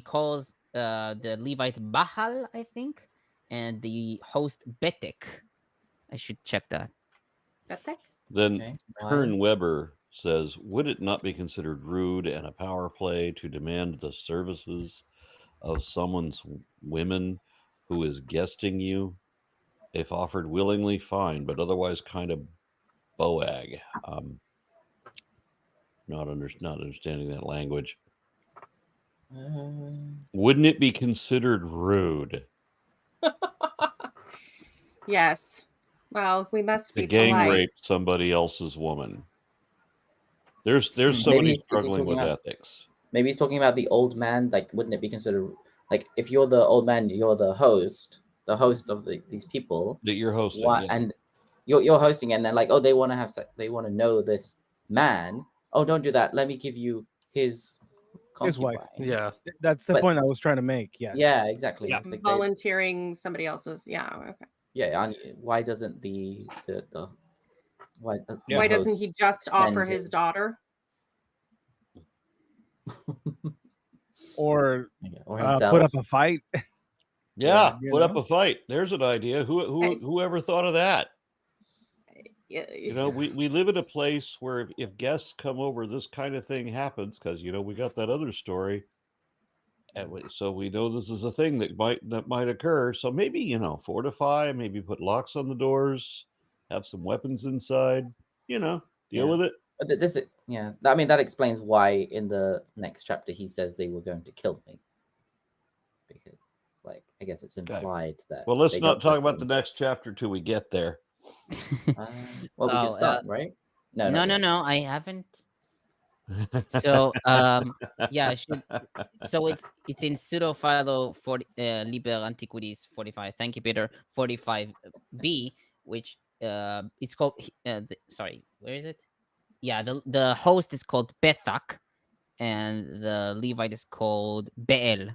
calls the Levite Bahal, I think, and the host Betek. I should check that. Betek? Then Kern Weber says, would it not be considered rude and a power play to demand the services of someone's women who is guesting you? If offered willingly, fine, but otherwise kind of boag. Not understanding that language. Wouldn't it be considered rude? Yes. Well, we must be to gang polite. rape somebody else's woman. There's somebody struggling with ethics. Maybe he's talking about the old man. Like, wouldn't it be considered like if you're the old man, you're the host of these people that you're hosting, and you're hosting, and then like, oh, they want to have sex, they want to know this man. Oh, don't do that. Let me give you his wife. Yeah, that's the point I was trying to make. Yes. Yeah, exactly. Yeah. Volunteering somebody else's. Yeah. Okay. Yeah. And why doesn't why doesn't he just offer his daughter? or himself. Put up a fight? Yeah, put up a fight. There's an idea. Whoever thought of that? We live in a place where if guests come over, this kind of thing happens because we got that other story, and so we know this is a thing that might occur. So maybe fortify, maybe put locks on the doors, have some weapons inside. Deal with it. But I mean that explains why in the next chapter he says they were going to kill me, because I guess it's implied that. Well, let's not talk about the next chapter till we get there. Well, we can start, right? No, I haven't. So, I should. So it's in pseudo-philo for Liber Antiquities 45. Thank you, Peter. 45b, which it's called. Sorry, where is it? Yeah, the host is called Bethak, and the Levite is called Beel.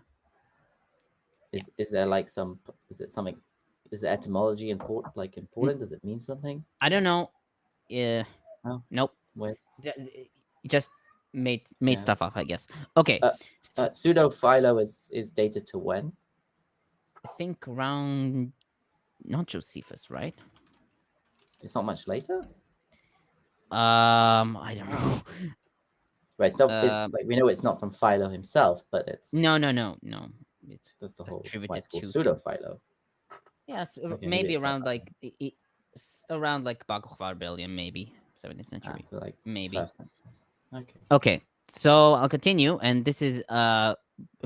Is there is it something? Is the etymology important? Does it mean something? I don't know. Nope. Where? Just made stuff up, I guess. Okay. Pseudo-philo is dated to when? I think around not Josephus, right? It's not much later. I don't know. Right. It's we know it's not from Philo himself, but it's no. That's the whole attributed why it's called to pseudo-philo. Yes, maybe around around Bar Kokhba rebellion, maybe 17th century, maybe. Okay, so I'll continue, and this is a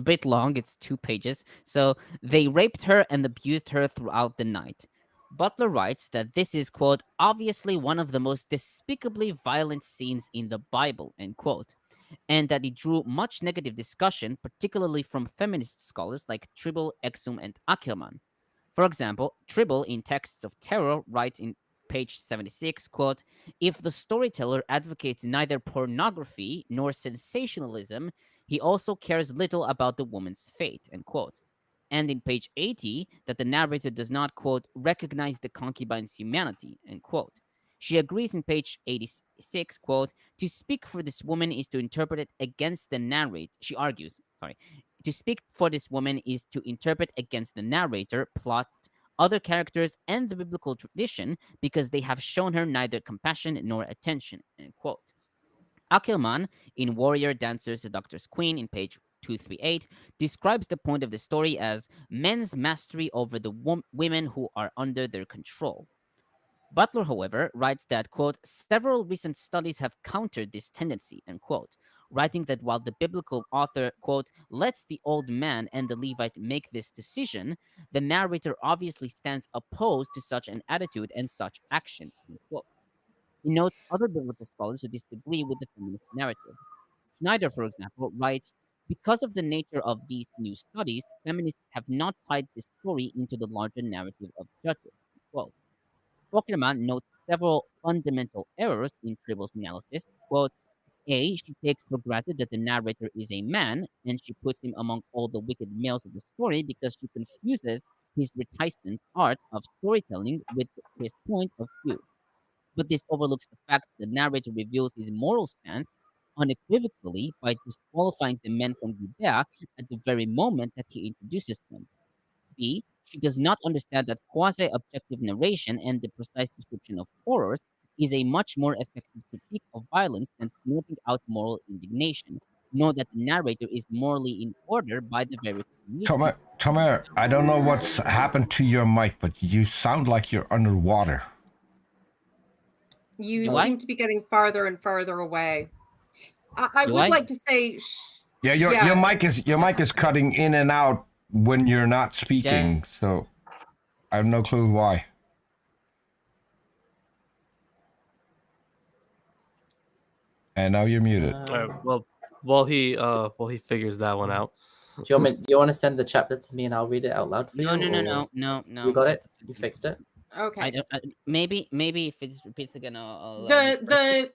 bit long. It's 2 pages. So they raped her and abused her throughout the night. Butler writes that this is, quote, obviously one of the most despicably violent scenes in the Bible, end quote, and that it drew much negative discussion, particularly from feminist scholars like Tribble, Exum, and Ackerman. For example, Tribble in Texts of Terror writes in page 76, quote, if the storyteller advocates neither pornography nor sensationalism, he also cares little about the woman's fate, end quote. And in page 80, that the narrator does not, quote, recognize the concubine's humanity, end quote. She agrees in page 86, quote, to speak for this woman is to interpret it against the narrator. She argues, to speak for this woman is to interpret against the narrator, plot, other characters, and the biblical tradition because they have shown her neither compassion nor attention, end quote. Ackerman, in Warrior, Dancer, Seductor's Queen, in page 238, describes the point of the story as men's mastery over the women who are under their control. Butler, however, writes that, quote, several recent studies have countered this tendency, end quote. writing that while the biblical author, quote, lets the old man and the Levite make this decision, the narrator obviously stands opposed to such an attitude and such action, end quote. He notes other biblical scholars who disagree with the feminist narrative. Schneider, for example, writes, because of the nature of these new studies, feminists have not tied this story into the larger narrative of Judges. Quote. Fockerman notes several fundamental errors in Tribble's analysis. Quote, A, she takes for granted that the narrator is a man, and she puts him among all the wicked males of the story because she confuses his reticent art of storytelling with his point of view. But this overlooks the fact that the narrator reveals his moral stance unequivocally by disqualifying the men from Gibeah at the very moment that he introduces them. B, she does not understand that quasi-objective narration and the precise description of horrors is a much more effective critique of violence than snorting out moral indignation, nor that the narrator is morally in order by the very creation. Tomer, I don't know what's happened to your mic, but you sound like you're underwater. You Do I? seem to be getting farther and farther away. I Do would I? like to say, Yeah, your mic is cutting in and out when you're not speaking, so I have no clue why. And now you're muted. All right, well, while he figures that one out. Do you want to send the chapter to me and I'll read it out loud for you? No. You got it? You fixed it? okay. Maybe if it repeats again, I'll The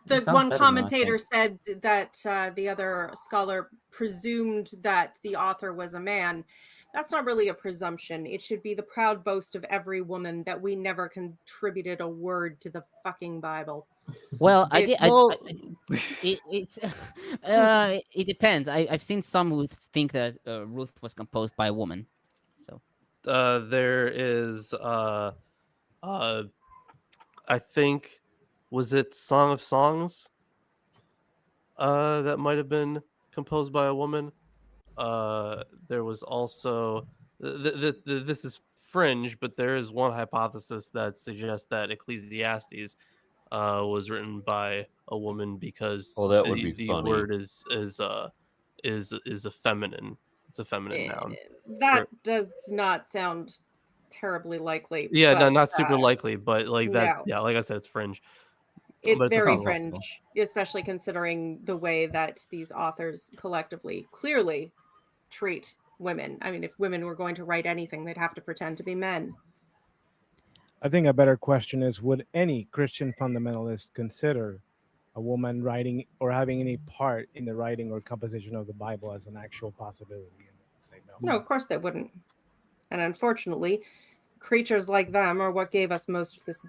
It sounds one better now, I commentator think. said that the other scholar presumed that the author was a man. That's not really a presumption. It should be the proud boast of every woman that we never contributed a word to the fucking Bible. Well, It depends. I've seen some who think that Ruth was composed by a woman. So There is I think, was it Song of Songs? That might have been composed by a woman. There was also this is fringe, but there is one hypothesis that suggests that Ecclesiastes was written by a woman because that would be the funny. word is a feminine. It's a feminine noun. That does not sound terribly likely. Yeah, but, not super likely, but like that. no. Yeah, like I said, it's fringe. It's But very not fringe, possible. especially considering the way that these authors collectively clearly treat women. I mean, if women were going to write anything, they'd have to pretend to be men. I think a better question is, would any Christian fundamentalist consider a woman writing or having any part in the writing or composition of the Bible as an actual possibility? And say no. No, of course they wouldn't. And unfortunately, creatures like them are what gave us most of this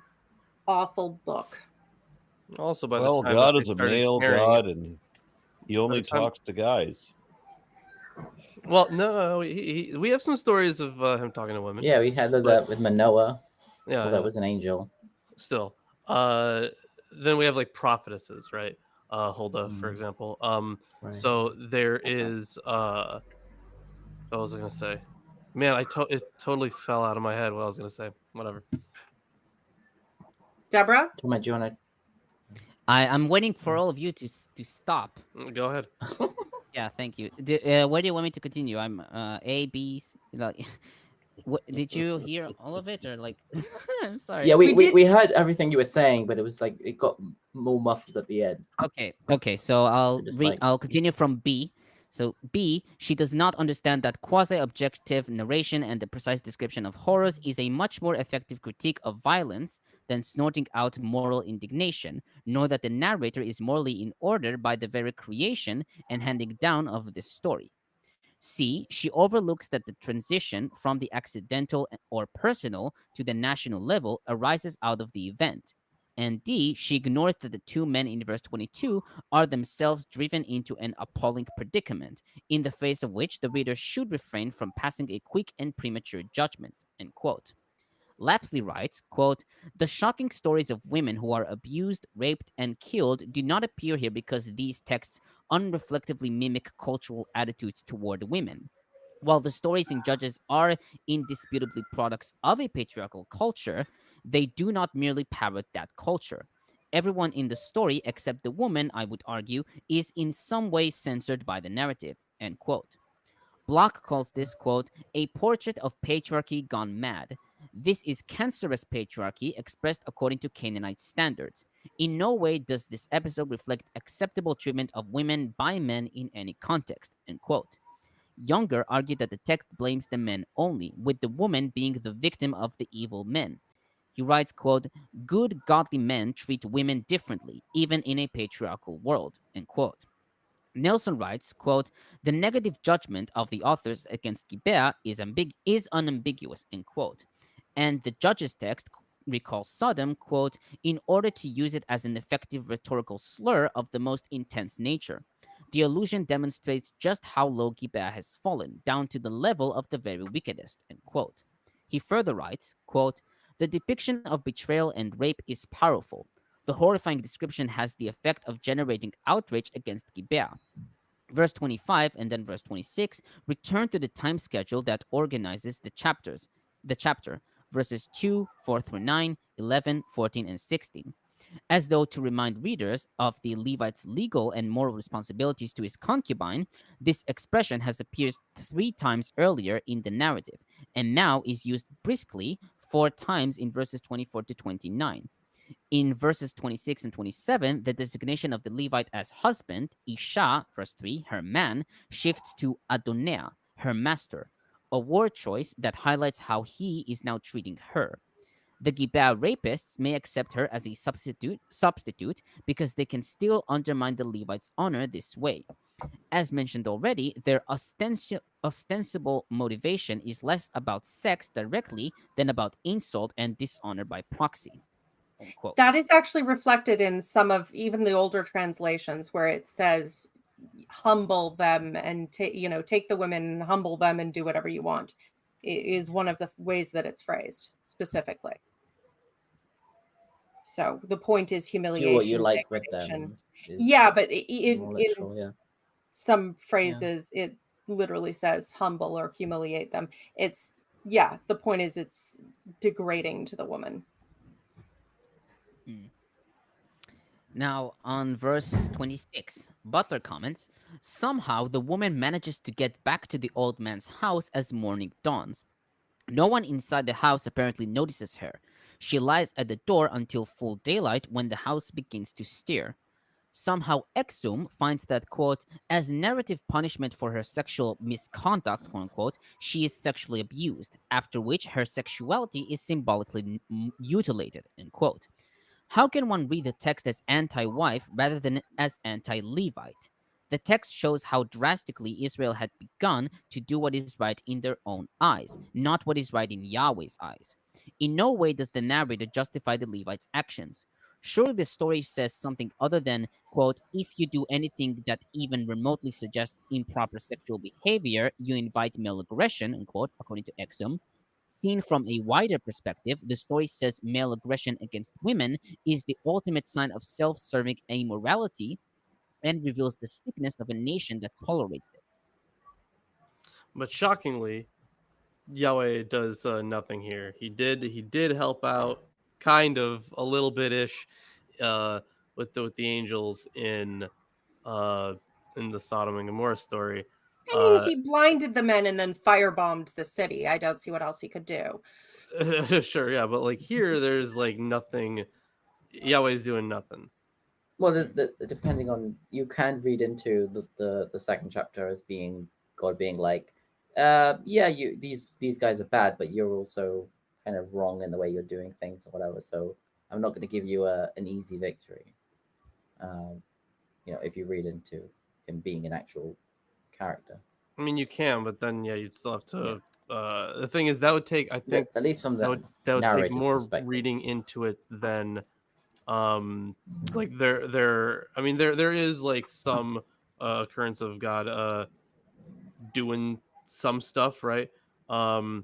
awful book. Also, by the Well, time God that is they a started male carrying God, it- and he only the time- talks to guys. Well, no, we have some stories of him talking to women. Yeah, we had that with Manoah. Yeah, Well, that was an angel. still. Then we have like prophetesses, right? Huldah, for example. Right. So there is what was I gonna say? Man, it totally fell out of my head what I was gonna say. Whatever. Deborah? Tom, do you want I'm waiting for all of you to stop. Go ahead. Yeah, thank you. Where do you want me to continue? I'm A, B, C, like. Did you hear all of it, or like? I'm sorry. Yeah, We did- we heard everything you were saying, but it was like it got more muffled at the end. Okay. So I'll Just like- I'll continue from B. So B, she does not understand that quasi-objective narration and the precise description of horrors is a much more effective critique of violence than snorting out moral indignation, nor that the narrator is morally in order by the very creation and handing down of this story. C, she overlooks that the transition from the accidental or personal to the national level arises out of the event. And D, she ignores that the two men in verse 22 are themselves driven into an appalling predicament, in the face of which the reader should refrain from passing a quick and premature judgment. End quote. Lapsley writes, quote, the shocking stories of women who are abused, raped, and killed do not appear here because these texts unreflectively mimic cultural attitudes toward women. While the stories in Judges are indisputably products of a patriarchal culture, they do not merely parrot that culture. Everyone in the story, except the woman, I would argue, is in some way censored by the narrative, end quote. Bloch calls this, quote, a portrait of patriarchy gone mad. This is cancerous patriarchy expressed according to Canaanite standards. In no way does this episode reflect acceptable treatment of women by men in any context, end quote. Younger argued that the text blames the men only, with the woman being the victim of the evil men. He writes, quote, good godly men treat women differently, even in a patriarchal world, end quote. Nelson writes, quote, the negative judgment of the authors against Gibeah is unambiguous, end quote. And the judge's text recalls Sodom, quote, in order to use it as an effective rhetorical slur of the most intense nature. The allusion demonstrates just how low Gibeah has fallen, down to the level of the very wickedest, end quote. He further writes, quote, the depiction of betrayal and rape is powerful. The horrifying description has the effect of generating outrage against Gibeah. Verse 25 and then verse 26 return to the time schedule that organizes the chapter, verses 2, 4 through 9, 11, 14, and 16. As though to remind readers of the Levite's legal and moral responsibilities to his concubine, this expression has appeared 3 times earlier in the narrative, and now is used briskly 4 times in verses 24 to 29. In verses 26 and 27, the designation of the Levite as husband, Isha, verse 3, her man, shifts to Adonea, her master, a word choice that highlights how he is now treating her. The Gibeah rapists may accept her as a substitute because they can still undermine the Levite's honor this way. As mentioned already, their ostensible motivation is less about sex directly than about insult and dishonor by proxy. Unquote. That is actually reflected in some of even the older translations where it says humble them and take the women and humble them and do whatever you want. It is one of the ways that it's phrased specifically. So the point is humiliation. Do what you like with them. Yeah, but in some phrases it literally says humble or humiliate them. The point is it's degrading to the woman. Now, on verse 26, Butler comments, somehow the woman manages to get back to the old man's house as morning dawns. No one inside the house apparently notices her. She lies at the door until full daylight when the house begins to stir. Somehow Exum finds that, quote, as narrative punishment for her sexual misconduct, quote unquote, she is sexually abused, after which her sexuality is symbolically mutilated, end quote. How can one read the text as anti-wife rather than as anti-Levite? The text shows how drastically Israel had begun to do what is right in their own eyes, not what is right in Yahweh's eyes. In no way does the narrator justify the Levite's actions. Surely the story says something other than, quote, if you do anything that even remotely suggests improper sexual behavior, you invite male aggression, unquote, according to Exum. Seen from a wider perspective, the story says male aggression against women is the ultimate sign of self-serving immorality and reveals the sickness of a nation that tolerates it. But shockingly, Yahweh does nothing here. He did help out, kind of a little bit ish, with the angels in the Sodom and Gomorrah story. I mean, he blinded the men and then firebombed the city. I don't see what else he could do. Sure, yeah, but like here, there's like nothing. Yahweh's doing nothing. Well, depending on, you can read into the second chapter as being God being like, these guys are bad, but you're also kind of wrong in the way you're doing things or whatever. So I'm not going to give you an easy victory. If you read into him being an actual character. I mean, you can, but then you'd still have to. Yeah. The thing is, that would take, I think, at least from that would take more reading into it than, like there is like some occurrence of God doing some stuff, right? Well,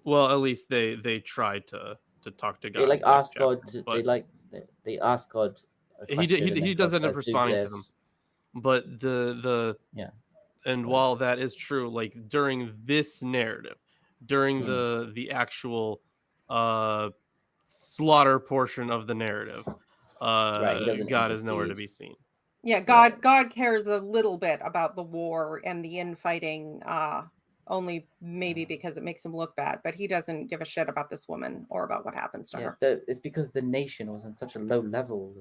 at least they tried to talk to God. They ask God to. They ask God. He does end up responding to them, but and while that is true, like during this narrative, during the actual slaughter portion of the narrative, Right, he doesn't God is nowhere to be intercede. seen. Yeah, God cares a little bit about the war and the infighting, only maybe because it makes him look bad, but he doesn't give a shit about this woman or about what happens to her. It's because the nation was on such a low level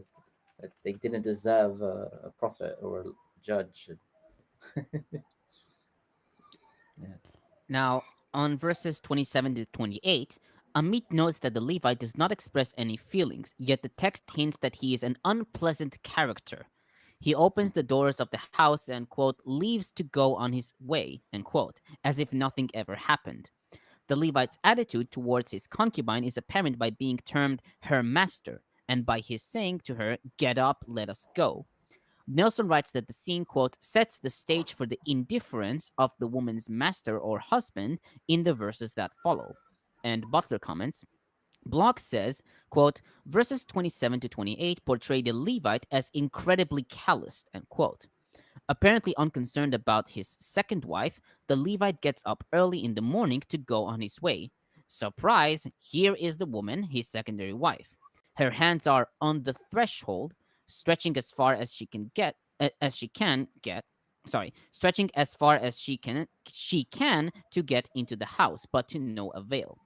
that they didn't deserve a prophet or a judge. Now, on verses 27 to 28, Amit notes that the Levite does not express any feelings, yet the text hints that he is an unpleasant character. He opens the doors of the house and, quote, leaves to go on his way, end quote, as if nothing ever happened. The Levite's attitude towards his concubine is apparent by being termed her master, and by his saying to her, get up, let us go. Nelson writes that the scene, quote, sets the stage for the indifference of the woman's master or husband in the verses that follow. And Butler comments, Bloch says, quote, verses 27 to 28 portray the Levite as incredibly calloused, end quote. Apparently unconcerned about his second wife, the Levite gets up early in the morning to go on his way. Surprise, here is the woman, his secondary wife. Her hands are on the threshold, stretching as far as she can get, stretching as far as she can to get into the house, but to no avail.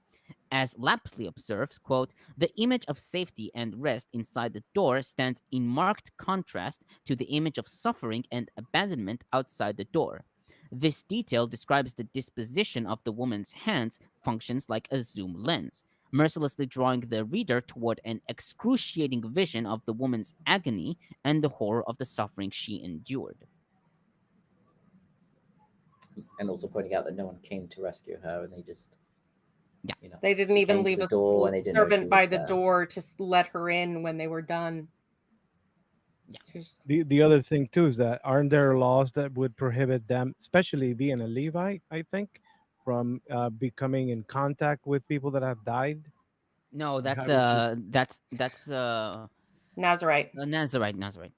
As Lapsley observes, quote, the image of safety and rest inside the door stands in marked contrast to the image of suffering and abandonment outside the door. This detail describes the disposition of the woman's hands functions like a zoom lens, mercilessly drawing the reader toward an excruciating vision of the woman's agony and the horror of the suffering she endured. And also pointing out that no one came to rescue her, and they just, they didn't even leave a servant by the door to let her in when they were done. Yeah. The other thing too is that aren't there laws that would prohibit them, especially being a Levite, I think, from becoming in contact with people that have died? No, that's Nazarite. Nazarite.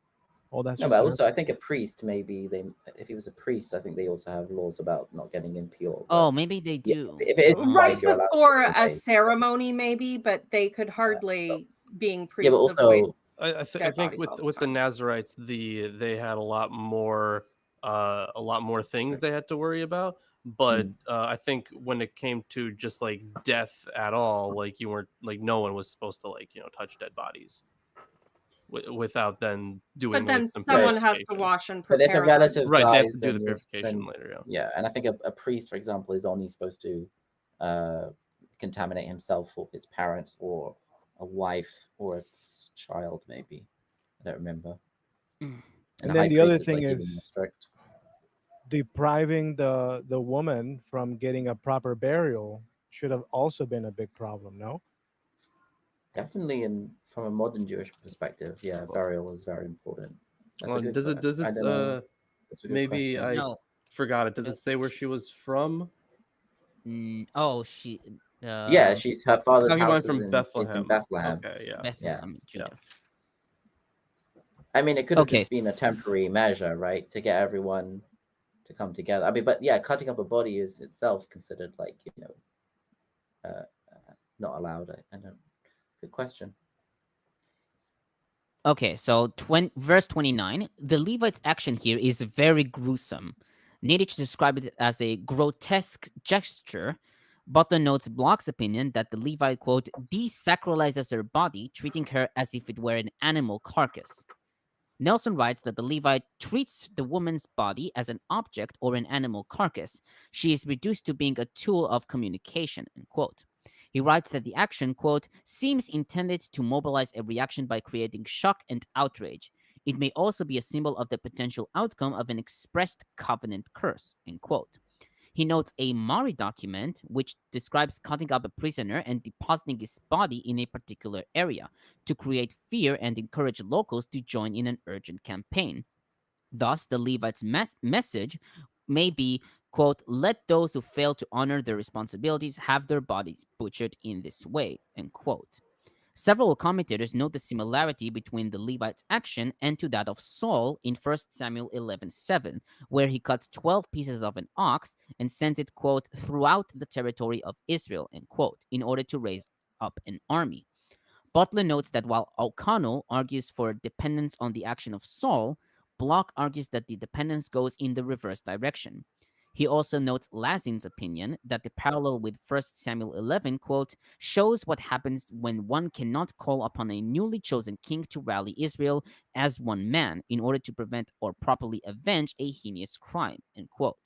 Oh, that's no, but also I think a priest, maybe if he was a priest, I think they also have laws about not getting impure. Oh, maybe they do. Right before a ceremony, maybe, but they could hardly, being priests, but also I think with the Nazarites, they had a lot more things they had to worry about. But I think when it came to just like death at all, like you weren't, like no one was supposed to touch dead bodies without then doing. But then someone has to wash and prepare. But if a relative right, dies, they have to do the purification later. Yeah, and I think a priest, for example, is only supposed to contaminate himself or his parents or a wife or a child, maybe. I don't remember. And then the other thing is depriving the woman from getting a proper burial should have also been a big problem, no? Definitely, from a modern Jewish perspective, burial is very important. Does it maybe I forgot it. Does it say where she was from? She. She's her father's house from Bethlehem. Bethlehem. Okay, yeah. Bethlehem, yeah. I mean, it could have just been a temporary measure, right, to get everyone to come together. I mean, but cutting up a body is itself considered like not allowed. I don't. Good question. Okay, so verse 29, the Levite's action here is very gruesome. Niditch described it as a grotesque gesture. Butler notes Bloch's opinion that the Levite, quote, desacralizes her body, treating her as if it were an animal carcass. Nelson writes that the Levite treats the woman's body as an object or an animal carcass. She is reduced to being a tool of communication, end quote. He writes that the action, quote, seems intended to mobilize a reaction by creating shock and outrage. It may also be a symbol of the potential outcome of an expressed covenant curse, end quote. He notes a Mari document which describes cutting up a prisoner and depositing his body in a particular area to create fear and encourage locals to join in an urgent campaign. Thus, the Levite's message may be, quote, let those who fail to honor their responsibilities have their bodies butchered in this way, end quote. Several commentators note the similarity between the Levite's action and to that of Saul in 1 Samuel 11:7, where he cuts 12 pieces of an ox and sends it, quote, throughout the territory of Israel, end quote, in order to raise up an army. Butler notes that while O'Connell argues for dependence on the action of Saul, Bloch argues that the dependence goes in the reverse direction. He also notes Lazin's opinion that the parallel with 1 Samuel 11, quote, shows what happens when one cannot call upon a newly chosen king to rally Israel as one man in order to prevent or properly avenge a heinous crime, end quote.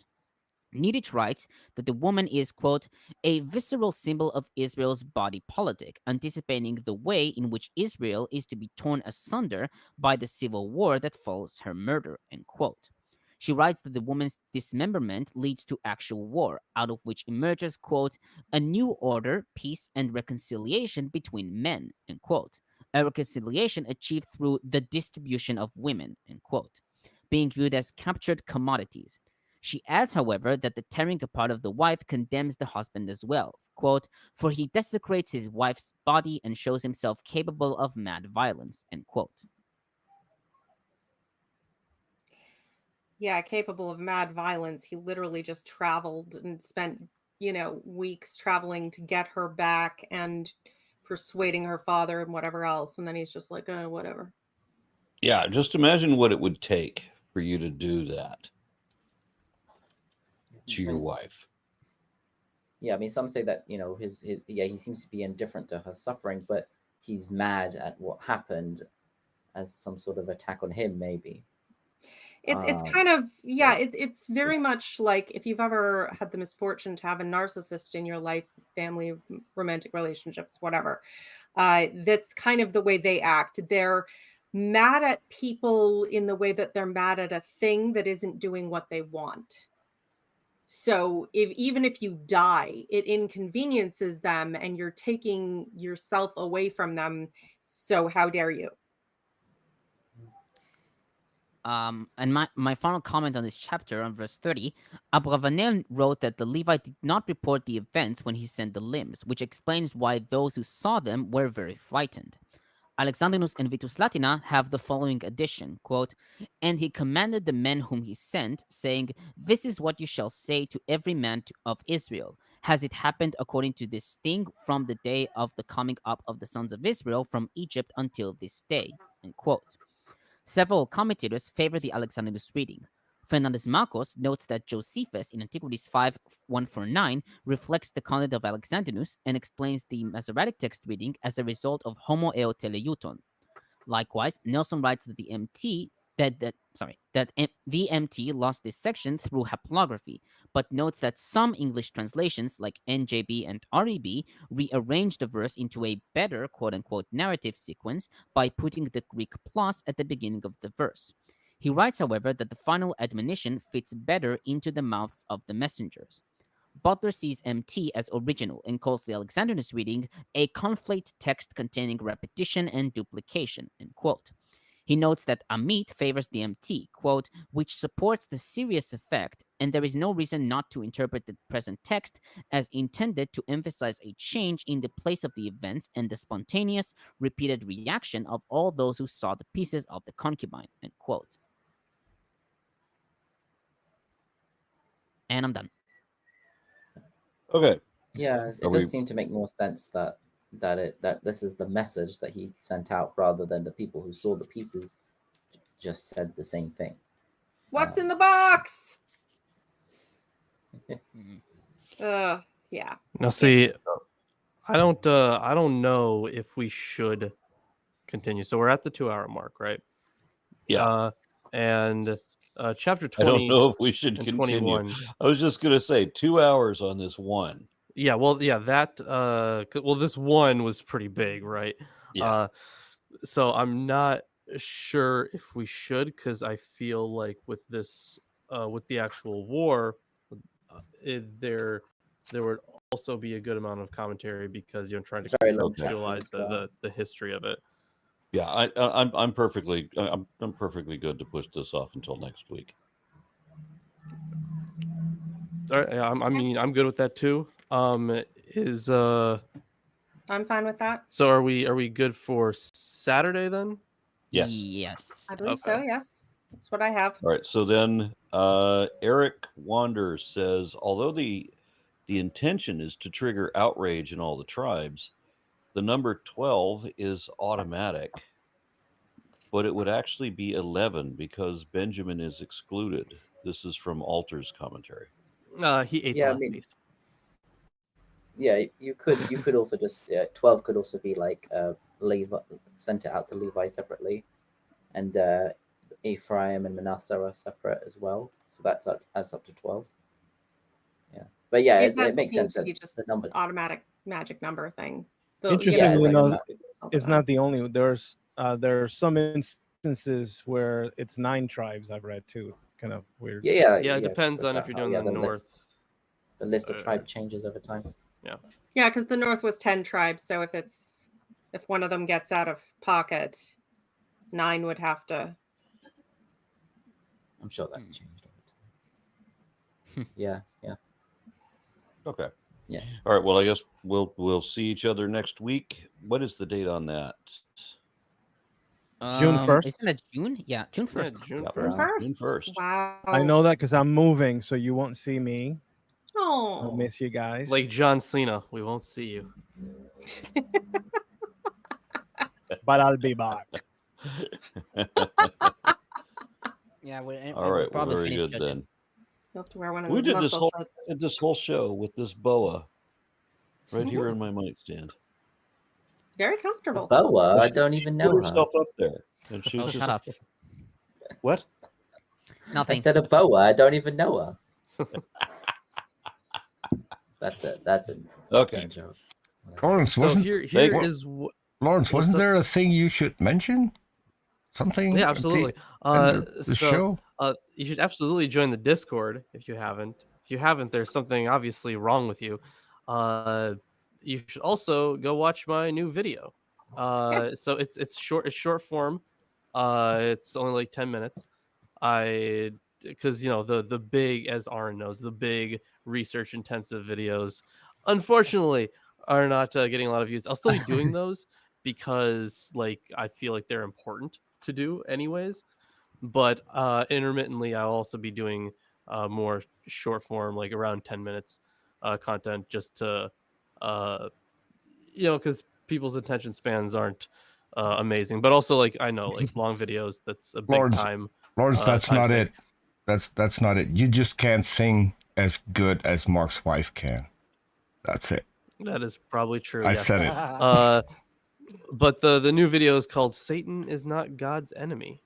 Niditch writes that the woman is, quote, a visceral symbol of Israel's body politic, anticipating the way in which Israel is to be torn asunder by the civil war that follows her murder, end quote. She writes that the woman's dismemberment leads to actual war, out of which emerges, quote, a new order, peace, and reconciliation between men, end quote. A reconciliation achieved through the distribution of women, end quote, being viewed as captured commodities. She adds, however, that the tearing apart of the wife condemns the husband as well, quote, for he desecrates his wife's body and shows himself capable of mad violence, end quote. Yeah, capable of mad violence. He literally just traveled and spent, weeks traveling to get her back and persuading her father and whatever else. And then he's just like, whatever. Yeah, just imagine what it would take for you to do that to your wife. Yeah, I mean, some say that, he seems to be indifferent to her suffering, but he's mad at what happened as some sort of attack on him, maybe. It's kind of, yeah, it's very much like if you've ever had the misfortune to have a narcissist in your life, family, romantic relationships, whatever, that's kind of the way they act. They're mad at people in the way that they're mad at a thing that isn't doing what they want. So even if you die, it inconveniences them and you're taking yourself away from them. So how dare you? And my final comment on this chapter, on verse 30, Abravanel wrote that the Levite did not report the events when he sent the limbs, which explains why those who saw them were very frightened. Alexandrinus and Vitus Latina have the following addition, quote, and he commanded the men whom he sent, saying, this is what you shall say to every man of Israel. Has it happened according to this thing from the day of the coming up of the sons of Israel from Egypt until this day, end quote. Several commentators favor the Alexandrinus reading. Fernández-Marcos notes that Josephus in Antiquities 5:149 reflects the content of Alexandrinus and explains the Masoretic text reading as a result of homo eo teleuton. Likewise, Nelson writes that the MT lost this section through haplography, but notes that some English translations like NJB and REB rearranged the verse into a better quote-unquote narrative sequence by putting the Greek plus at the beginning of the verse. He writes, however, that the final admonition fits better into the mouths of the messengers. Butler sees MT as original and calls the Alexandrinus reading a conflate text containing repetition and duplication, end quote. He notes that Amit favors the MT, quote, which supports the serious effect, and there is no reason not to interpret the present text as intended to emphasize a change in the place of the events and the spontaneous, repeated reaction of all those who saw the pieces of the concubine, end quote. And I'm done. Okay. Yeah, it does seem to make more sense that this is the message that he sent out rather than the people who saw the pieces just said the same thing. What's in the box? Yeah. Now, see, I don't know if we should continue. So we're at the 2-hour mark, right? Yeah. And chapter 20. I don't know if we should continue. 21. I was just going to say 2 hours on this one. Yeah, well, yeah, this one was pretty big, right? Yeah. So I'm not sure if we should, because I feel like with this, with the actual war, there would also be a good amount of commentary because trying to contextualize the history of it. Yeah, I'm perfectly good to push this off until next week. All right, I'm good with that too. I'm fine with that. So are we good for Saturday then? Yes. I believe so, yes. That's what I have. All right, so then Eric Wander says, although the intention is to trigger outrage in all the tribes, the number 12 is automatic, but it would actually be 11 because Benjamin is excluded. This is from Alter's commentary. He ate Yeah, the I left mean- piece. Yeah, you could also just 12 could also be like Levi, sent it out to Levi separately, and Ephraim and Manasseh are separate as well. So that's adds up to 12. Yeah, but yeah, It does it makes seem sense to that be just the number. automatic magic number thing. Interestingly it's like a enough, it's not the only. There are some instances where it's 9 tribes I've read too. Kind of weird. Yeah, Yeah, it just depends on if about you're how, doing the north. The list of tribe changes over time. Yeah, because the North was 10 tribes, so if one of them gets out of pocket, 9 would have to. I'm sure that changed over time. Yeah. Okay. Yes. All right. Well, I guess we'll see each other next week. What is the date on that? June 1st? Isn't it June? Yeah, June Yeah, 1st. June Yep. 1st. June 1st. Wow. I know that because I'm moving, so you won't see me. I'll Oh, miss you guys. Like John Cena, we won't see you. But I'll be back. Yeah, All we'll right. Well, probably very finish good Judges. then. you have to wear one of We those did this muscle whole shirts. show with this boa right here on my mic stand. Very A comfortable. boa? I She don't even put know her. herself up there, and she Oh, was shut just up. what? I Nothing. said a boa. I don't even know her. That's a Okay. joke. Lawrence, So wasn't here What- is what. Lawrence, what's wasn't up? there a thing you should mention? Something? Yeah, at absolutely. the So show? you should absolutely join the Discord if you haven't. If you haven't, there's something obviously wrong with you. You should also go watch my new video. Yes. So it's short form. It's only like 10 minutes. Because the big, as Aaron knows, the big research intensive videos, unfortunately, are not getting a lot of views. I'll still be doing those because like I feel like they're important to do anyways. But intermittently, I'll also be doing more short form, like around 10 minutes content, just to because people's attention spans aren't amazing. But also, like I know, like long videos, that's a big Lawrence, time. Lawrence, that's time not sink. it. That's not it. You just can't sing as good as Mark's wife can. That's it. That is probably true. I Yes. said it. But the new video is called "Satan is Not God's Enemy."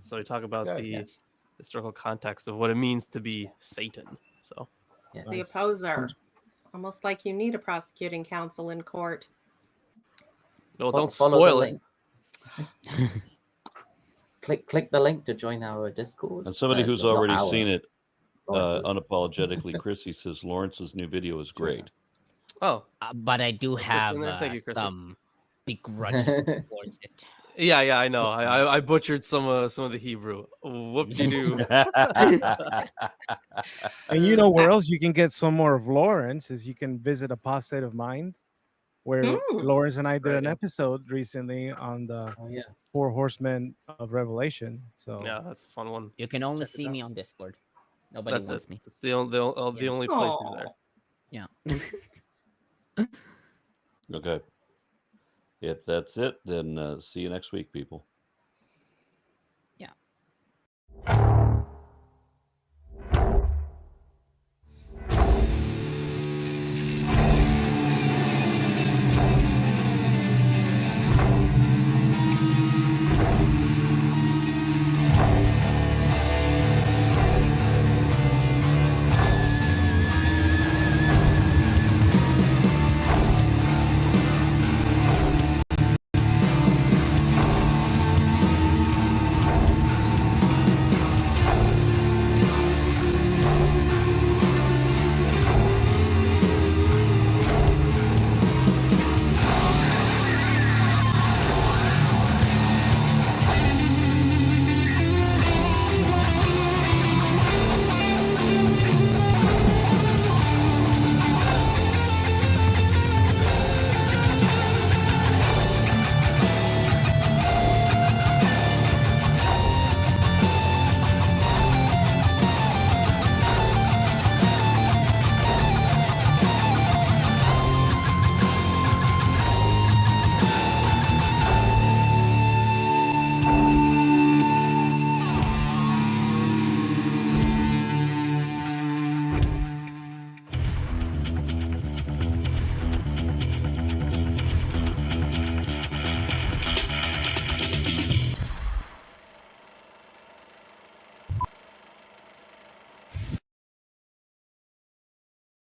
So we talk about Okay. the historical context of what it means to be Satan. So Yeah. The Nice. opposer. Almost like you need a prosecuting counsel in court. no, Fo- don't follow spoil the it. link. Click the link to join our Discord. And somebody who's not already our, seen it Lawrence's. unapologetically, Chrissy says Lawrence's new video is great. Oh, But I do Chrissy have in there? Thank you, Chrissy. some begrudges towards it. yeah, I know. I butchered some of the Hebrew. Whoop-de-doo. And you know where else you can get some more of Lawrence is you can visit Apostate of Mind, where Lawrence and I did Right, an yeah. episode recently on the Oh yeah. 4 horsemen of Revelation. So Yeah, that's a fun one. You can only Check it see out. me on Discord. Nobody That's wants it. me. It's the only place he's there. Aw. Yeah. Okay. If that's it, then see you next week, people. Yeah.